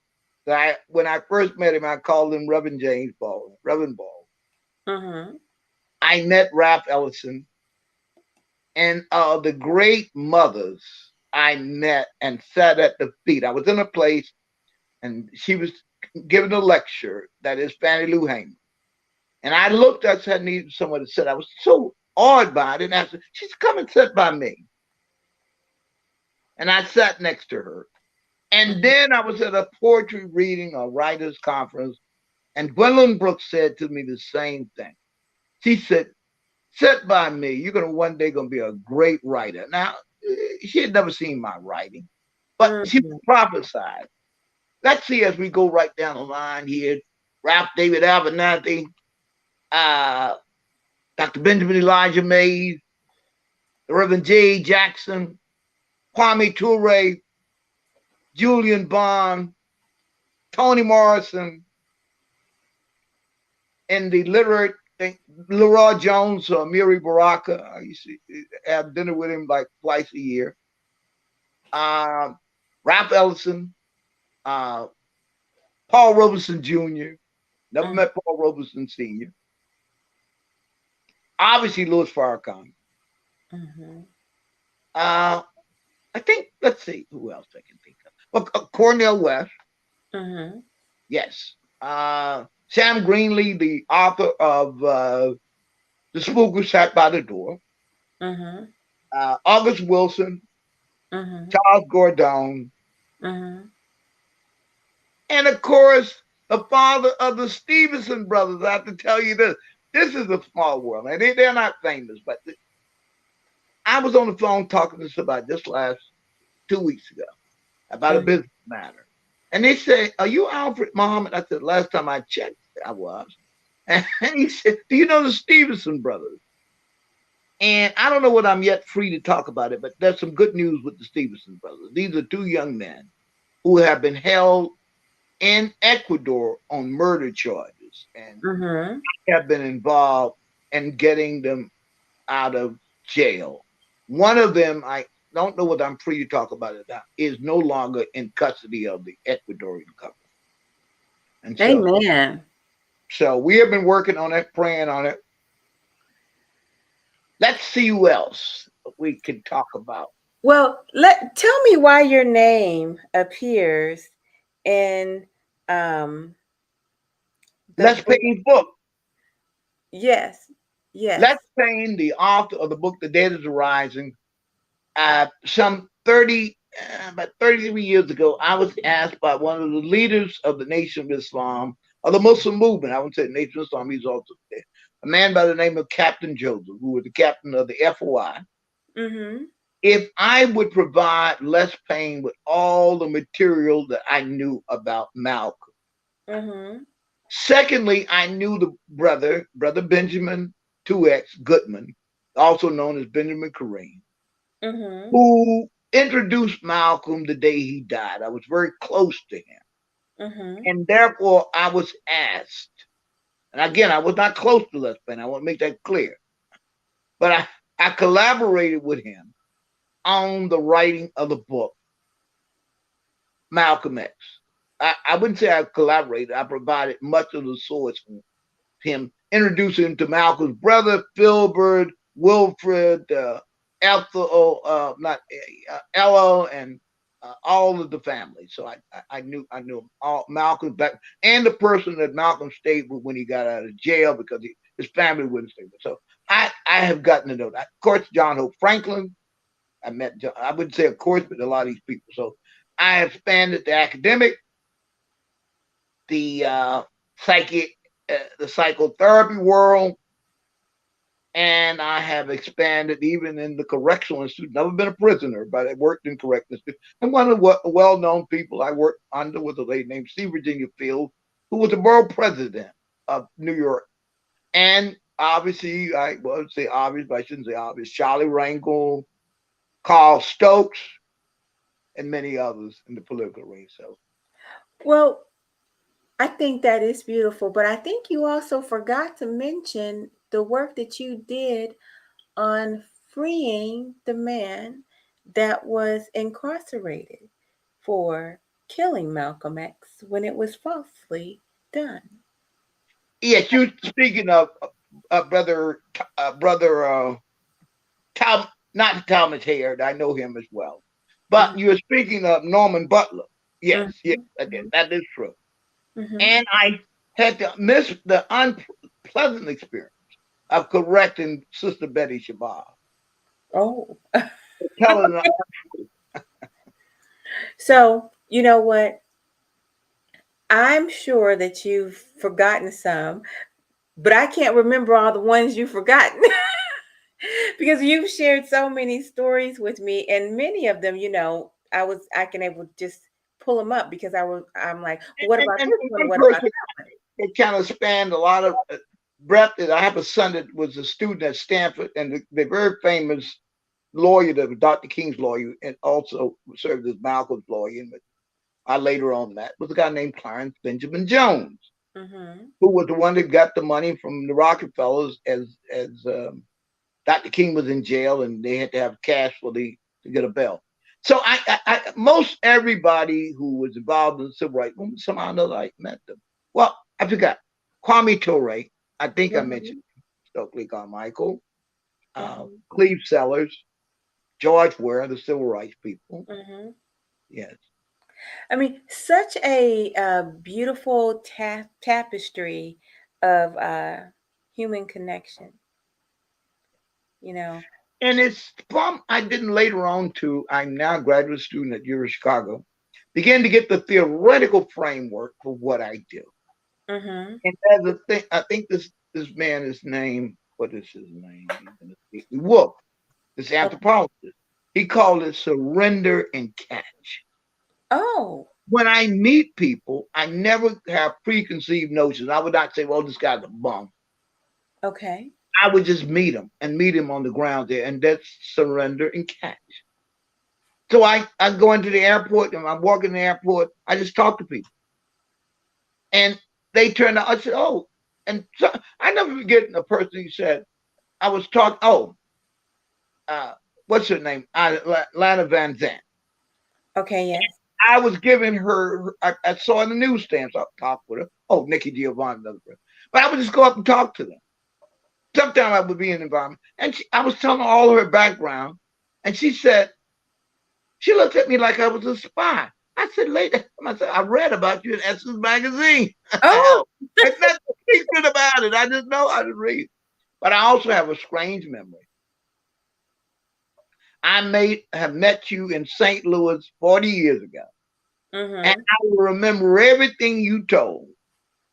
B: When I first met him, I called him Reverend James Baldwin, Reverend Baldwin.
A: Mm-hmm.
B: I met Ralph Ellison, and the great mothers I met and sat at the feet. I was in a place, and she was giving a lecture that is Fannie Lou Hamer. And I looked, I said, I needed someone to sit. I was so awed by it. And I said, she's come and sit by me. And I sat next to her. And then I was at a poetry reading, a writer's conference, and Gwendolyn Brooks said to me the same thing. She said, sit by me. You're one day going to be a great writer. Now, she had never seen my writing, but she prophesied. Let's see as we go right down the line here. Ralph David Abernathy, Dr. Benjamin Elijah Mays, the Reverend J. Jackson, Kwame Ture, Julian Bond, Toni Morrison, and the literate Leroy Jones or Miri Baraka. I used to have dinner with him like twice a year. Ralph Ellison, Paul Robeson Jr. Never met Paul Robeson Sr. Obviously, Louis Farrakhan.
A: Mm-hmm.
B: I think, let's see who else I can think of. Well, Cornel West,
A: Mm-hmm.
B: yes. Sam Greenlee, the author of The Spook Who Sat by the Door.
A: Mm-hmm.
B: August Wilson,
A: Mm-hmm.
B: Charles Gordon,
A: Mm-hmm.
B: and of course, the father of the Stevenson brothers. I have to tell you this. This is a small world, and they're not famous, but I was on the phone talking to somebody just last 2 weeks ago about a
A: Mm-hmm.
B: business matter. And they say, "Are you Alfred Mohammed?" I said, "Last time I checked, I was." And he said, "Do you know the Stevenson brothers?" And I don't know what I'm yet free to talk about it, but there's some good news with the Stevenson brothers. These are two young men who have been held in Ecuador on murder charges and
A: Mm-hmm.
B: have been involved in getting them out of jail. One of them, I don't know whether I'm free to talk about it now, is no longer in custody of the Ecuadorian government. And
A: Amen.
B: so we have been working on it, praying on it. Let's see who else we can talk about.
A: Well, tell me why your name appears in um the
B: Les
A: book.
B: Payne's book.
A: Yes. Yes.
B: Les Payne, the author of the book The Dead is Arising, some 30, about 33 years ago, I was asked by one of the leaders of the Nation of Islam, of the Muslim movement. I wouldn't say Nation of Islam, he's also there. A man by the name of Captain Joseph, who was the captain of the FOI,
A: Mm-hmm.
B: if I would provide Les Payne with all the material that I knew about Malcolm.
A: Mm-hmm.
B: Secondly, I knew the brother Benjamin 2X Goodman, also known as Benjamin Kareem,
A: Mm-hmm.
B: who introduced Malcolm the day he died. I was very close to him.
A: Mm-hmm.
B: And therefore, I was asked, and again, I was not close to Les Payne. I want to make that clear. But I collaborated with him on the writing of the book, Malcolm X. I wouldn't say I collaborated. I provided much of the source from him, introducing him to Malcolm's brother, Filbert, Wilfred, Ethel, not Ella, and all of the family. So I knew all Malcolm back and the person that Malcolm stayed with when he got out of jail because his family wouldn't stay with. So I have gotten to know that. Of course, John Hope Franklin. I met John. I wouldn't say of course, but a lot of these people. So I have expanded the academic, the psychic, the psychotherapy world, and I have expanded even in the correctional institute. Never been a prisoner, but I worked in correctional institute. And one of the well-known people I worked under was a lady named C. Virginia Fields, who was the borough president of New York. And obviously, I would say obvious, but I shouldn't say obvious. Charlie Rangel, Carl Stokes, and many others in the political arena. So,
A: Well, I think that is beautiful, but I think you also forgot to mention the work that you did on freeing the man that was incarcerated for killing Malcolm X when it was falsely done.
B: yes, you speaking of brother Tom, not Thomas Hare. I know him as well. But
A: Mhm,
B: you're speaking of Norman Butler. Yes, yes,
A: mhm,
B: I did. That is true.
A: mhm.
B: And I had to miss the unpleasant experience of correcting Sister Betty Shabazz.
A: Oh,
B: Telling her,
A: so you know what? I'm sure that you've forgotten some, but I can't remember all the ones you've forgotten. Because you've shared so many stories with me, and many of them, I can able to just pull them up because I'm like, well, what about
B: and
A: this one?
B: one
A: What about
B: person
A: that one?
B: that kind of spanned a lot of breadth. I have a son that was a student at Stanford, and the very famous lawyer, that Dr. King's lawyer, and also served as Malcolm's lawyer. And I later on that was a guy named Clarence Benjamin Jones,
A: Mm-hmm.
B: who was the one that got the money from the Rockefellers as Dr. King was in jail and they had to have cash to get a bail. So most everybody who was involved in the civil rights movement somehow or another I met them. Well, I forgot Kwame Ture. I think I mentioned.
A: Mm-hmm.
B: Stokely Carmichael,
A: Mm-hmm.
B: Cleve Sellers, George Ware, the civil rights people.
A: Mm-hmm.
B: Yes.
A: I mean, such a beautiful tapestry of human connection. You know.
B: And it's from I didn't later on to I'm now a graduate student at U of Chicago, begin to get the theoretical framework for what I do.
A: Mm-hmm.
B: And as a thing, I think this man is named, what is his name? Wolf, this
A: Okay.
B: anthropologist. He called it surrender and catch.
A: Oh.
B: When I meet people, I never have preconceived notions. I would not say, well, this guy's a bum.
A: Okay.
B: I would just meet him on the ground there, and that's surrender and catch. So I go into the airport and I'm walking in the airport. I just talk to people. And they turned out, I said, oh, and so, I never forget a person who said, I was talking, what's her name? Lana Van Zandt.
A: Okay. Yes.
B: I was giving her, I saw in the newsstands, I talked with her. Oh, Nikki Giovanni, another friend. But I would just go up and talk to them. Sometimes I would be in the environment. And I was telling her all her background. And she said, she looked at me like I was a spy. I said, later, I read about you in Essence Magazine.
A: Oh.
B: There's nothing secret about it. I just know how to read. But I also have a strange memory. I have met you in St. Louis 40 years ago.
A: Mm-hmm.
B: And I will remember everything you told.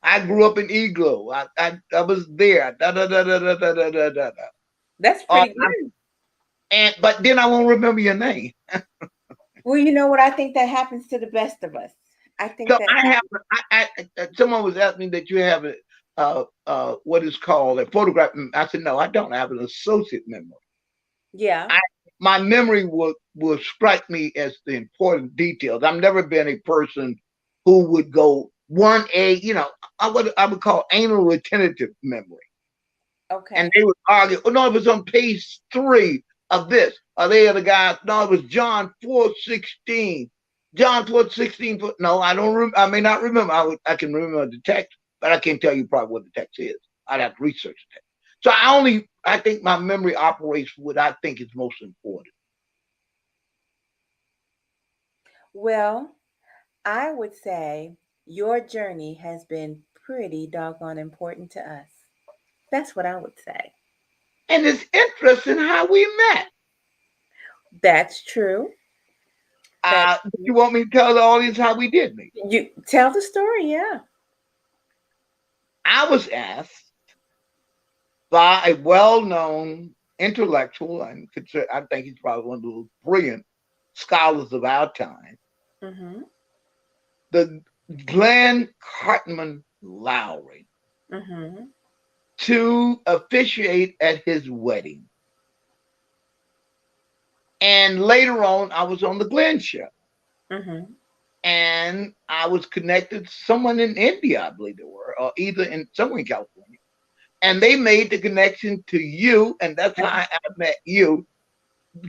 B: I grew up in 𝐕𝐢𝐫𝐸. I was there.
A: That's pretty good.
B: But then I won't remember your name.
A: Well, you know what? I think that happens to the best of us. I think
B: So
A: that
B: someone was asking me that you have what is called a photograph. I said, no, I don't have an associate memory.
A: yeah.
B: My memory will strike me as the important details. I've never been a person who would go 1A, I would call anal retentive memory.
A: Okay.
B: And they would argue, oh, no, it was on page 3 of this. Or they are the guys, no, it was John 4:16. John 4:16. No, I may not remember. I can remember the text, but I can't tell you probably what the text is. I'd have to research the text. So I think my memory operates for what I think is most important.
A: Well, I would say your journey has been pretty doggone important to us. That's what I would say.
B: And it's interesting how we met.
A: That's true.
B: You want me to tell the audience how we did meet?
A: You tell the story, yeah.
B: I was asked by a well-known intellectual, and I think he's probably one of the brilliant scholars of our time,
A: Mm-hmm.
B: the 𝐕𝐢𝐫𝐚𝐦 Lowry,
A: Mm-hmm.
B: to officiate at his wedding. And later on, I was on the Glenn show.
A: Mm-hmm.
B: And I was connected to someone in India, I believe they were, or either somewhere in California. And they made the connection to you, and that's how I met you.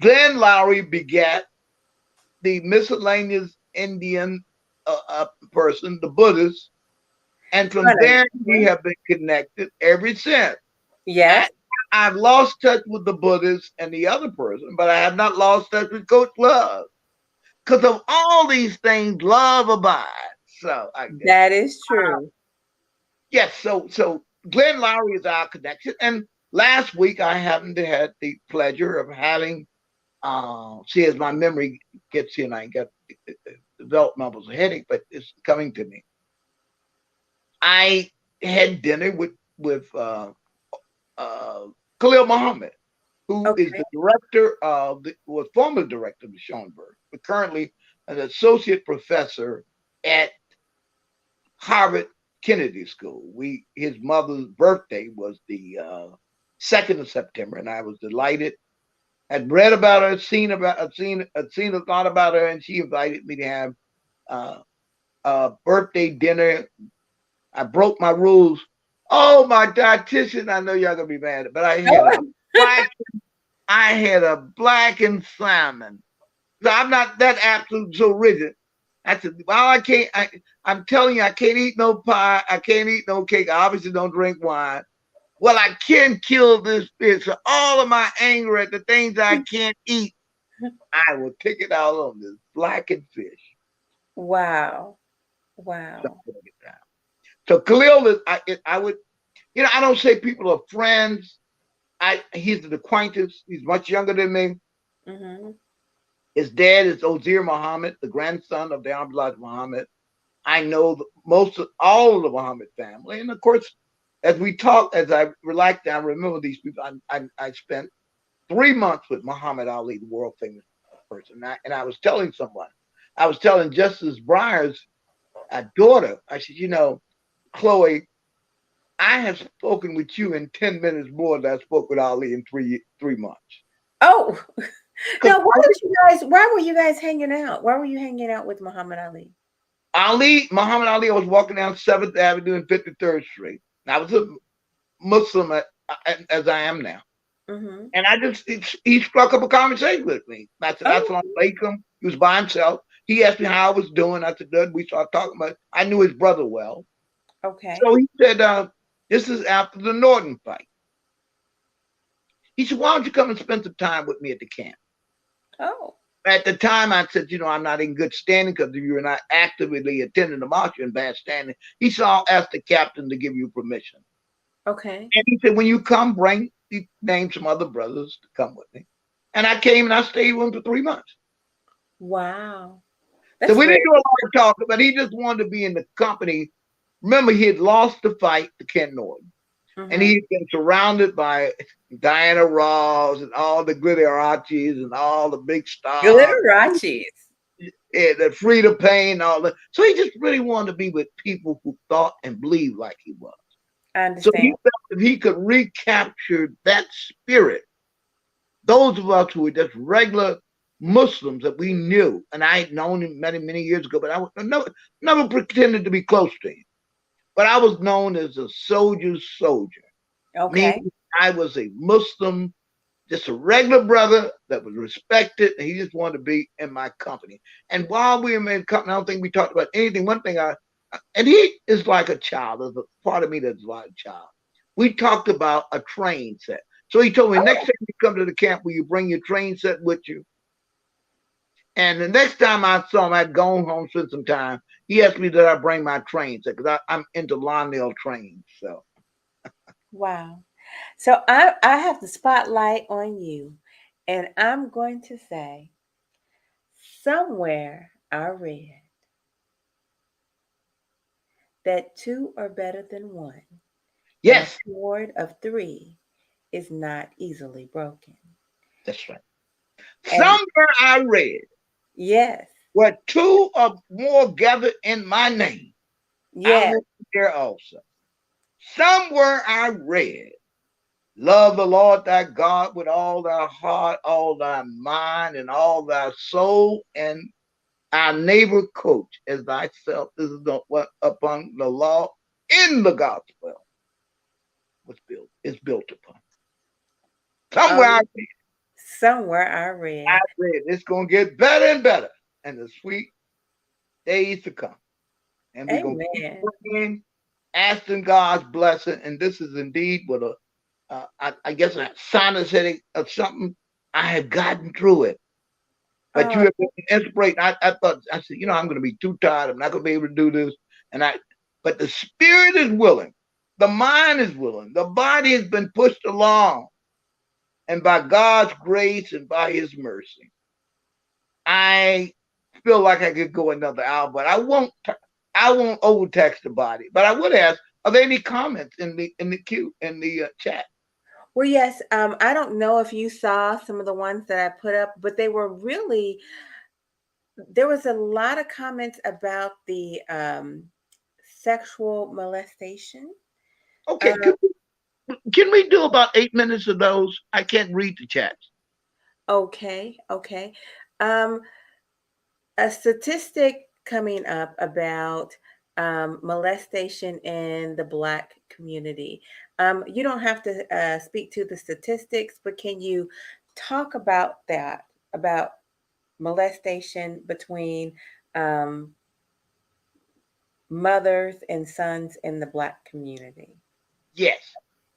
B: Glenn Lowry begat the miscellaneous Indian person, the Buddhist, and from there we have been connected ever since.
A: Yes.
B: I've lost touch with the Buddhist and the other person, but I have not lost touch with Coach Love. Because of all these things, love abides. So
A: that is true.
B: Yes. So Glenn Lowry is our connection. And last week I happened to have the pleasure of having, see, as my memory gets here and I got developmental headache, but it's coming to me. I had dinner with 𝐃𝐫𝐞𝐚𝐦 Mohammed, who is the director was former director of the Schoenberg, but currently an associate professor at Harvard Kennedy School. His mother's birthday was the 2nd of September, and I was delighted. I'd read about her, seen a thought about her, and she invited me to have a birthday dinner. I broke my rules. Oh, my dietitian! I know y'all gonna be mad, but I had a blackened salmon. So I'm not that absolute so rigid. I said, well, I can't. I'm telling you, I can't eat no pie. I can't eat no cake. I obviously don't drink wine. well, I can kill this fish. So all of my anger at the things I can't eat, I will take it out on this blackened fish.
A: Wow.
B: So,
A: Wow.
B: so Khalil is, I would, I don't say people are friends. He's an acquaintance. He's much younger than me.
A: Mm-hmm.
B: His dad is 𝐕𝐢𝐫𝐸 Mohammed, the grandson of the Imam Alfred Mohammed. I know all of the Mohammed family, and of course, as we talk, as I relax down, remember these people. I spent 3 months with Muhammad Ali, the world famous person, and I was telling someone, I was telling Justice Breyer's daughter, I said, Chloe, I have spoken with you in 10 minutes more than I spoke with Ali in 3 months.
A: Oh, now why were you guys hanging out? Why were you hanging out with Muhammad Ali?
B: Muhammad Ali, I was walking down 7th Avenue and 53rd Street. I was a Muslim as I am now.
A: Mm-hmm.
B: And he struck up a conversation with me. I said, Assalamu alaikum. He was by himself. He asked me how I was doing. I said, good. We started talking about it. I knew his brother well.
A: Okay.
B: So he said, this is after the Norton fight. He said, why don't you come and spend some time with me at the camp?
A: Oh.
B: At the time, I said, I'm not in good standing because you're not actively attending the march, you're in bad standing. He said, I'll ask the captain to give you permission.
A: Okay.
B: And he said, when you come, he named some other brothers to come with me. And I came and I stayed with him for 3 months.
A: Wow.
B: So we didn't do a lot of talking, but he just wanted to be in the company. Remember, he had lost the fight to Ken Norton. Mm-hmm. And he'd been surrounded by Diana Ross and all the glitterachis and all the big stars.
A: Glitterachis.
B: And the Frida Payne, all that. So he just really wanted to be with people who thought and believed like he was.
A: I understand.
B: So he felt if he could recapture that spirit, those of us who were just regular Muslims that we knew, and I had known him many, many years ago, but I never pretended to be close to him. But I was known as a soldier's soldier.
A: Okay.
B: Meaning I was a Muslim, just a regular brother that was respected, and he just wanted to be in my company. And while we were in company, I don't think we talked about anything. One thing and he is like a child. There's a part of me that's like a child. We talked about a train set. So he told me, next time you come to the camp, will you bring your train set with you? And the next time I saw him, I'd gone home, spent some time. He asked me that I bring my train set because I'm into Lionel trains. So,
A: wow. So I have the spotlight on you, and I'm going to say, somewhere I read that two are better than one.
B: yes,
A: a cord of three is not easily broken.
B: That's right.
A: And
B: somewhere I read,
A: yes,
B: where two or more gathered in my name, I will be there also. Somewhere I read, love the Lord thy God with all thy heart, all thy mind, and all thy soul, and our neighbor coach as thyself. This is what upon the law in the gospel is built upon. Somewhere I read.
A: Somewhere I read.
B: It's going to get better and better, and the sweet days to come. And we're going to keep praying, asking God's blessing. And this is indeed what I guess a sinus headache or something. I have gotten through it. But you have been inspiration. I thought, I said, I'm going to be too tired. I'm not going to be able to do this. But the spirit is willing. The mind is willing. The body has been pushed along. And by God's grace and by his mercy, I feel like I could go another hour, but I won't overtax the body. But I would ask, are there any comments in the chat?
A: Well, yes. I don't know if you saw some of the ones that I put up, but they were really, there was a lot of comments about the sexual molestation.
B: Okay, can we do about 8 minutes of those? I can't read the chats.
A: Okay. A statistic coming up about molestation in the Black community. You don't have to speak to the statistics, but can you talk about that, about molestation between mothers and sons in the Black community?
B: Yes.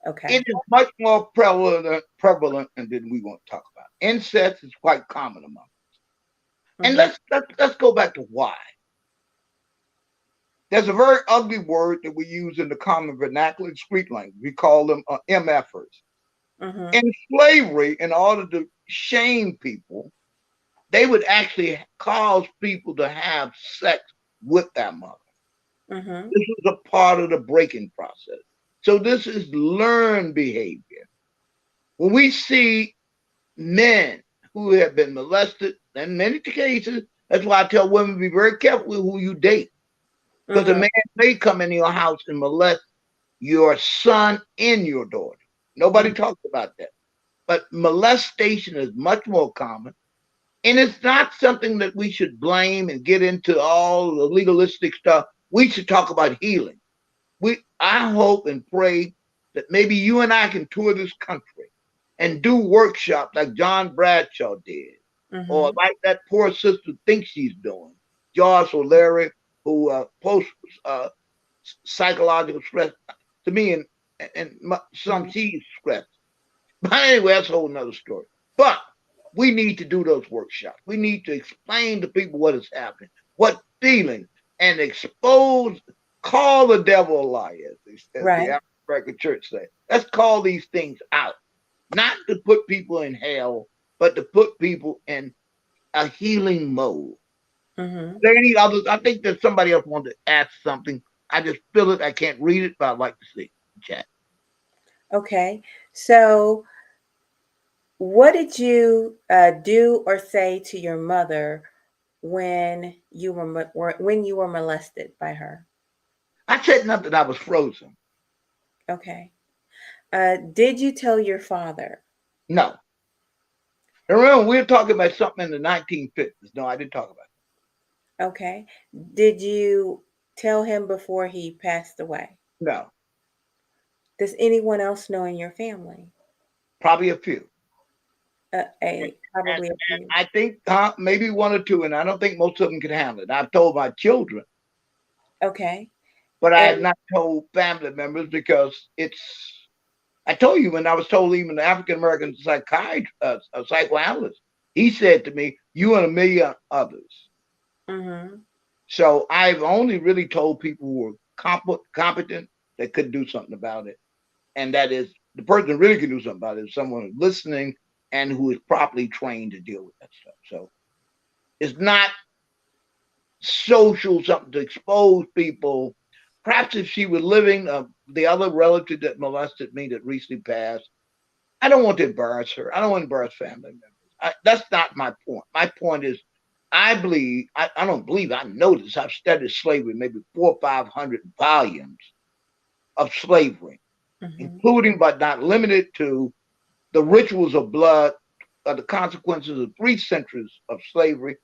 A: Okay.
B: It is much more prevalent than we want to talk about. Incest is quite common among us. And
A: Mm-hmm.
B: let's go back to why. There's a very ugly word that we use in the common vernacular street language. We call them MFers.
A: Mm-hmm.
B: In slavery, in order to shame people, they would actually cause people to have sex with their mother.
A: Mm-hmm.
B: This was a part of the breaking process. So this is learned behavior. When we see men who have been molested, in many cases, that's why I tell women be very careful with who you date. Because a
A: Mm-hmm.
B: man may come into your house and molest your son and your daughter. Nobody talks about that. But molestation is much more common. And it's not something that we should blame and get into all the legalistic stuff. We should talk about healing. I hope and pray that maybe you and I can tour this country and do workshops like John Bradshaw did, or
A: Mm-hmm.
B: like that poor sister thinks she's doing, Joyce O'Leary, who posts psychological stress to me, and some
A: Mm-hmm.
B: she's stressed. But anyway, that's a whole nother story. But we need to do those workshops. We need to explain to people what is happening, what feeling, and expose, call the devil a liar, as the
A: Right.
B: African Church say. Let's call these things out, not to put people in hell, but to put people in a healing mode.
A: Mm-hmm.
B: There any others? I think that somebody else wanted to ask something. I just feel it. I can't read it, but I'd like to see chat.
A: Okay. So, what did you do or say to your mother when when you were molested by her?
B: I said nothing. I was frozen.
A: Okay. Did you tell your father?
B: No. And remember, we were talking about something in the 1950s. No, I didn't talk about it.
A: Okay. Did you tell him before he passed away?
B: No,
A: Does anyone else know in your family?
B: probably a few. And,
A: Probably a
B: and
A: few.
B: I think maybe one or two, and I don't think most of them can handle it. I've told my children,
A: Okay.
B: but I
A: And
B: have not told family members because I told you when I was told even the African American psychoanalyst, he said to me, "You and a million others."
A: mm-hmm.
B: So I've only really told people who were competent that could do something about it, and that is the person who really can do something about it is someone who's listening and who is properly trained to deal with that stuff. So it's not social something to expose people. Perhaps if she were living, the other relative that molested me that recently passed, I don't want to embarrass her. I don't want to embarrass family members. That's not my point. My point is, I don't believe, I know this. I've studied slavery, maybe 400 or 500 volumes of slavery,
A: Mm-hmm.
B: including but not limited to the rituals of blood, the consequences of 3 centuries of slavery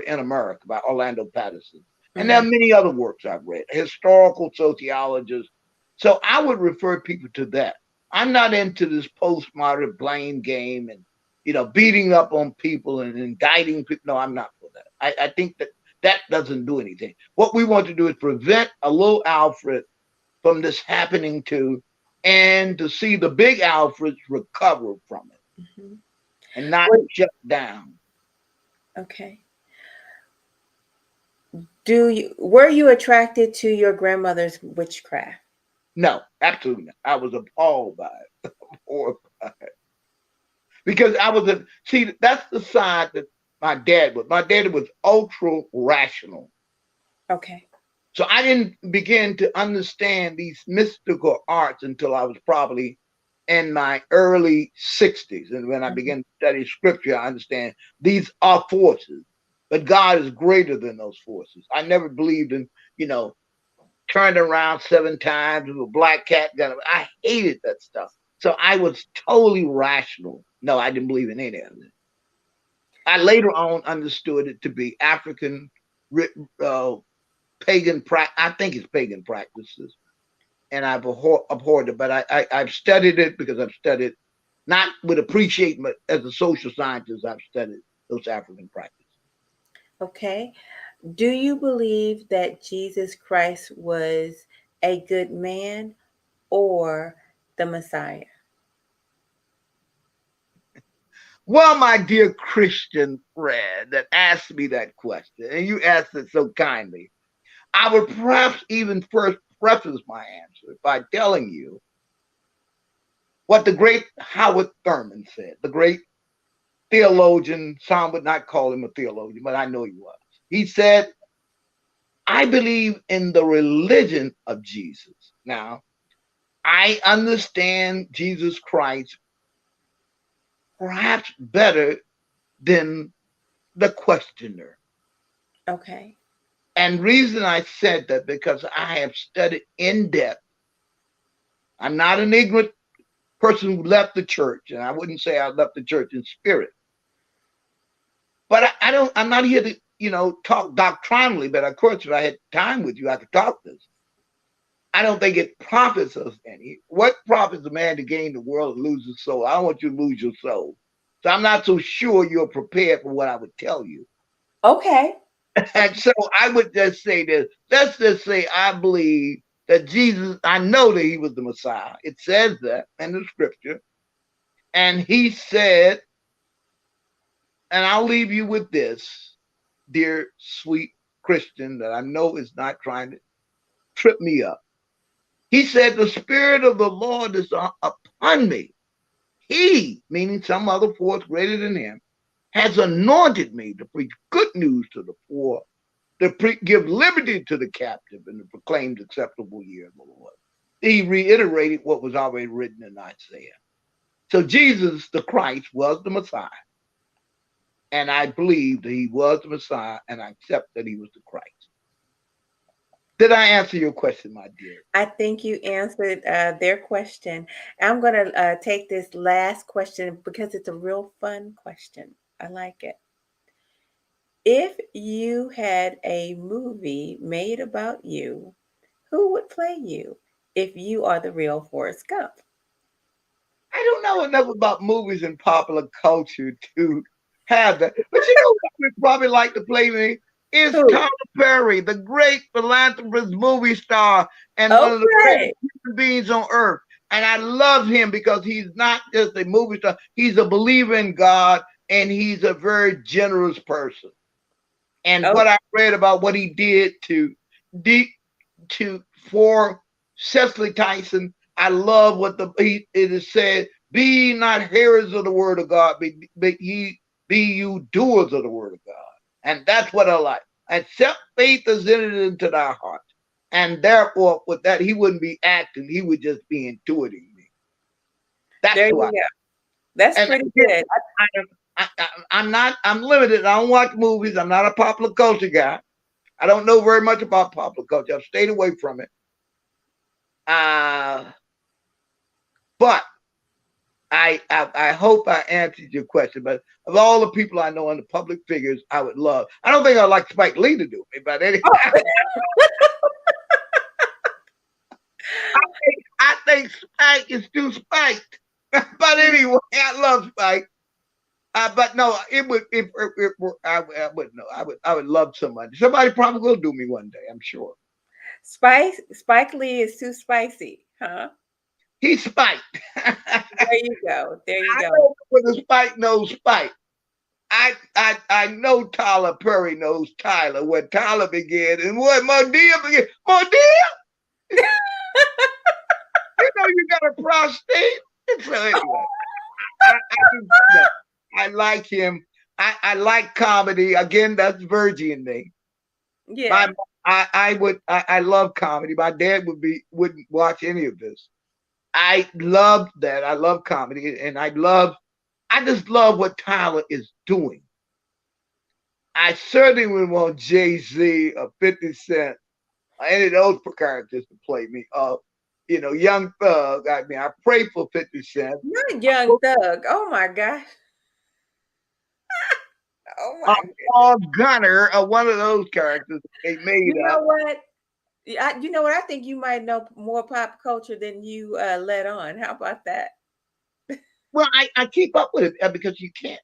B: in America by Orlando Patterson. And there are
A: Mm-hmm.
B: many other works I've read, historical sociologists. So I would refer people to that. I'm not into this postmodern blame game and beating up on people and indicting people. No, I'm not for that. I think that doesn't do anything. What we want to do is prevent a little Alfred from this happening to, and to see the big Alfreds recover from it
A: Mm-hmm.
B: and not
A: What,
B: shut down.
A: okay. Were you attracted to your grandmother's witchcraft?
B: No, absolutely not. I was appalled by it, horrified. Because see, that's the side that my dad was. My dad was ultra rational.
A: Okay.
B: So I didn't begin to understand these mystical arts until I was probably in my early 60s. And when I
A: Mm-hmm.
B: began to study scripture, I understand these are forces, but God is greater than those forces. I never believed in, turned around 7 times with a black cat gun. I hated that stuff. So I was totally rational. No, I didn't believe in any of it. I later on understood it to be African uh, pagan practice. I think it's pagan practices, and I've abhorred it. But I've studied it because I've studied not with appreciation, but as a social scientist, I've studied those African practices.
A: Okay. Do you believe that Jesus Christ was a good man or the Messiah?
B: Well, my dear Christian friend that asked me that question, and you asked it so kindly, I would perhaps even first preface my answer by telling you what the great Howard Thurman said, the great theologian. Some would not call him a theologian, but I know he was. He said, I believe in the religion of Jesus. Now, I understand Jesus Christ perhaps better than the questioner.
A: Okay.
B: And reason I said that because I have studied in depth. I'm not an ignorant person who left the church, and I wouldn't say I left the church in spirit. But I'm not here to, talk doctrinally, but of course, if I had time with you, I could talk this. I don't think it profits us any. What profits a man to gain the world and lose his soul? I don't want you to lose your soul. So I'm not so sure you're prepared for what I would tell you.
A: Okay.
B: And so I would just say this. Let's just say I believe that Jesus, I know that he was the Messiah. It says that in the scripture. And he said, and I'll leave you with this, dear sweet Christian, that I know is not trying to trip me up. He said, the Spirit of the Lord is upon me. He, meaning some other force greater than him, has anointed me to preach good news to the poor, to give liberty to the captive, and to proclaim the acceptable year of the Lord. He reiterated what was already written in Isaiah. So Jesus, the Christ, was the Messiah. And I believe that he was the Messiah, and I accept that he was the Christ. Did I answer your question, my dear?
A: I think you answered their question. I'm going to take this last question because it's a real fun question. I like it. If you had a movie made about you, who would play you if you are the real Forrest Gump?
B: I don't know enough about movies and popular culture to have that. But you know what would probably like to play me is
A: Who?
B: Tyler Perry, the great philanthropist, movie star, and one of the
A: Okay.
B: greatest human beings on earth. And I love him because he's not just a movie star, he's a believer in God, and he's a very generous person. And
A: Oh,
B: what I read about what he did for Cecily Tyson, I love what it is said, be not hearers of the word of God, but ye be you doers of the word of God. And that's what I like. Except faith is entered into thy heart. And therefore, with that, he wouldn't be acting, he would just be intuiting me. That's
A: there
B: who I
A: you go. That's
B: and
A: pretty good.
B: I'm limited. I don't watch movies. I'm not a popular culture guy. I don't know very much about popular culture. I've stayed away from it. But I hope I answered your question. But of all the people I know in the public figures, I would love. I don't think I'd like Spike Lee to do me, but anyway, I think Spike is too spiked. But anyway, I love Spike. But no, it would. I would know. I would love somebody. Somebody probably will do me one day. I'm sure.
A: Spike Lee is too spicy, huh?
B: He's spiked.
A: There you go. There you
B: I
A: go.
B: know when the Spike knows Spike. I know Tyler Perry knows Tyler, where Tyler began and where Madea began. Madea, you know you got a prostate. So anyway, I like him. I like comedy. Again, that's Virgie in me.
A: Yeah.
B: I love comedy. My dad wouldn't watch any of this. I love that. I love comedy, and I just love what Tyler is doing. I certainly would want Jay-Z or 50 Cent or any of those characters to play me. Young Thug. I mean, I pray for 50 Cent.
A: Not Young Thug. Oh my God. Oh my goodness.
B: Paul Gunner or one of those characters they made
A: You
B: up.
A: know what? You know what? I think you might know more pop culture than you let on. How about that?
B: Well, I keep up with it because you can't.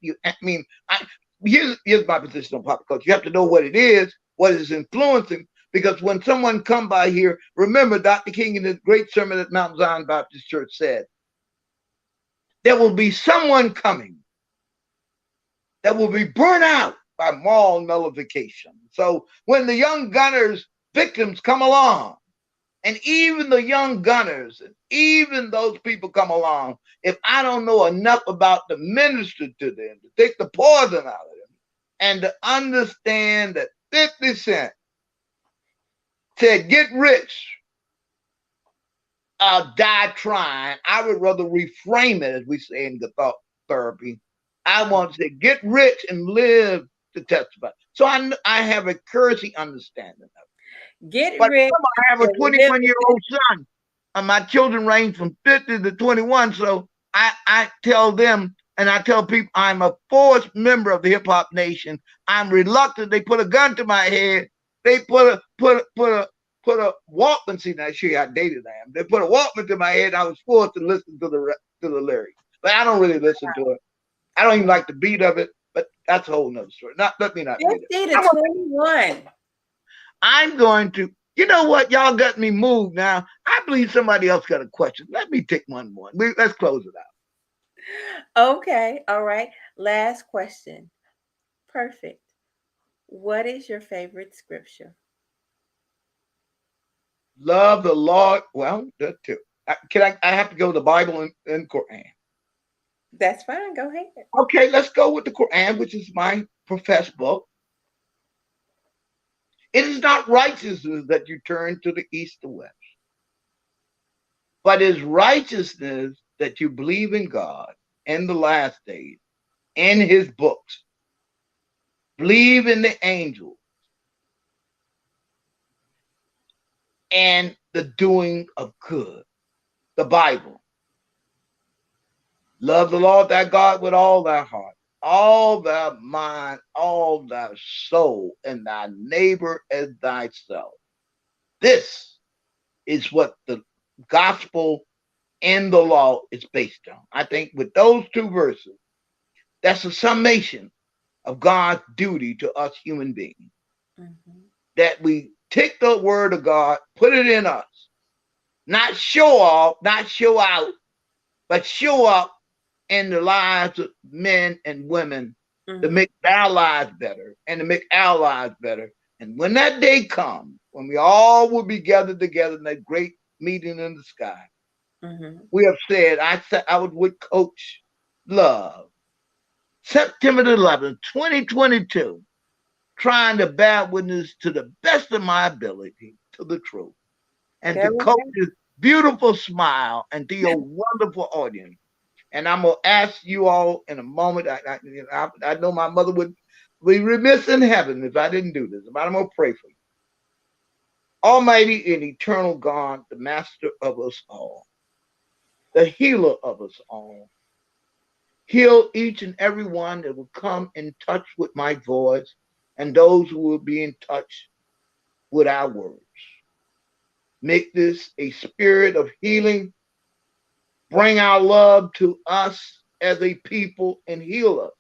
B: Here's my position on pop culture. You have to know what it is, what is influencing, Because when someone come by here, remember Dr. King in his great sermon at Mount Zion Baptist Church said, there will be someone coming that will be burnt out by moral nullification. So when the young gunners victims come along, and even the young gunners, and even those people come along, if I don't know enough about the minister to them, to take the poison out of them, and to understand that 50 Cent said, get rich, I'll die trying. I would rather reframe it, as we say in the thought therapy. I want to say, get rich and live to testify. So I have a currency understanding of it.
A: Get
B: But
A: rich
B: I have a
A: and live.
B: 21-year-old son. And my children range from 50 to 21. So I tell them, and I tell people, I'm a forced member of the hip hop nation. I'm reluctant. They put a gun to my head. They put a Walkman. See, now show you how dated I am. They put a Walkman to my head. I was forced to listen to the lyrics, but I don't really listen to it. I don't even like the beat of it. But that's a whole nother story. Let me not read it.
A: 50 to 21.
B: I'm going to. You know what? Y'all got me moved now. I believe somebody else got a question. Let me take one more. Let's close it
A: out. Okay. All right. Last question. Perfect. What is your favorite scripture?
B: Love the Lord. Well, that too. I have to go to the Bible and Quran.
A: That's fine. Go ahead.
B: Okay, let's go with the Quran, which is my professed book. It is not righteousness that you turn to the east or west, but it is righteousness that you believe in God in the last days, in his books, believe in the angels, and the doing of good, the Bible. Love the Lord thy God with all thy heart, all thy mind, all thy soul, and thy neighbor as thyself. This is what the gospel and the law is based on. I think with those two verses, that's a summation of God's duty to us human beings. Mm-hmm. That we take the word of God, put it in us, not show off, not show out, but show up in the lives of men and women, mm-hmm. to make our lives better and to make our lives better. And when that day comes, when we all will be gathered together in that great meeting in the sky, mm-hmm. we have said, I was with Coach Love, September 11th, 2022, trying to bear witness to the best of my ability to the truth, and to Coach's beautiful smile, and to your wonderful audience. And I'm going to ask you all in a moment. I know my mother would be remiss in heaven if I didn't do this, but I'm going to pray for you. Almighty and eternal God, the master of us all, the healer of us all, heal each and every one that will come in touch with my voice, and those who will be in touch with our words. Make this a spirit of healing. Bring our love to us as a people and heal us.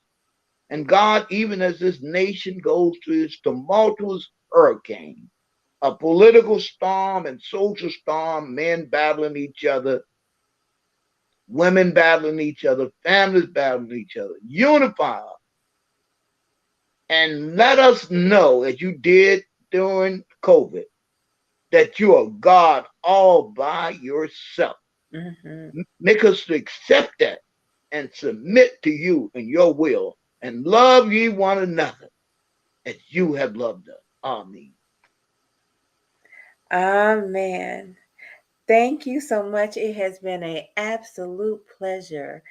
B: And God, even as this nation goes through its tumultuous hurricane, a political storm and social storm, men battling each other, women battling each other, families battling each other, unify us. And let us know, as you did during COVID, that you are God all by yourself. Mm-hmm. Make us to accept that and submit to you and your will, and love ye one another as you have loved us. Amen.
A: Amen. Thank you so much. It has been an absolute pleasure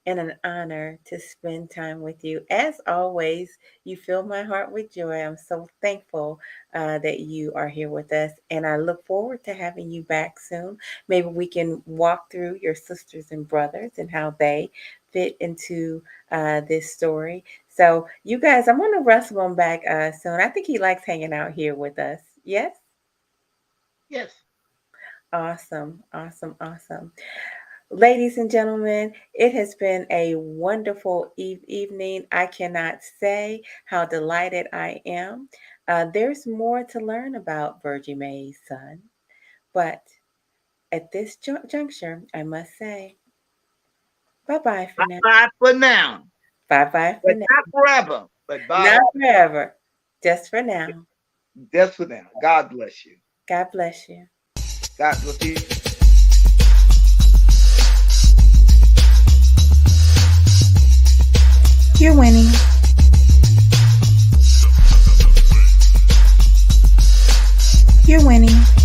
A: and an honor to spend time with you. As always, you fill my heart with joy. I'm so thankful that you are here with us, and I look forward to having you back soon. Maybe we can walk through your sisters and brothers and how they fit into this story. So, you guys, I'm going to wrestle him back soon. I think he likes hanging out here with us. Yes?
B: Yes.
A: Awesome, awesome, awesome. Ladies and gentlemen, it has been a wonderful evening. I cannot say how delighted I am There's more to learn about Virgie May's son, but at this juncture, I must say bye-bye for now.
B: Bye for now.
A: Bye-bye for
B: But
A: now.
B: not forever. But bye.
A: Not forever. Just for now.
B: Just for now. God bless you.
A: God bless you.
B: God bless you.
A: You're winning. You're winning.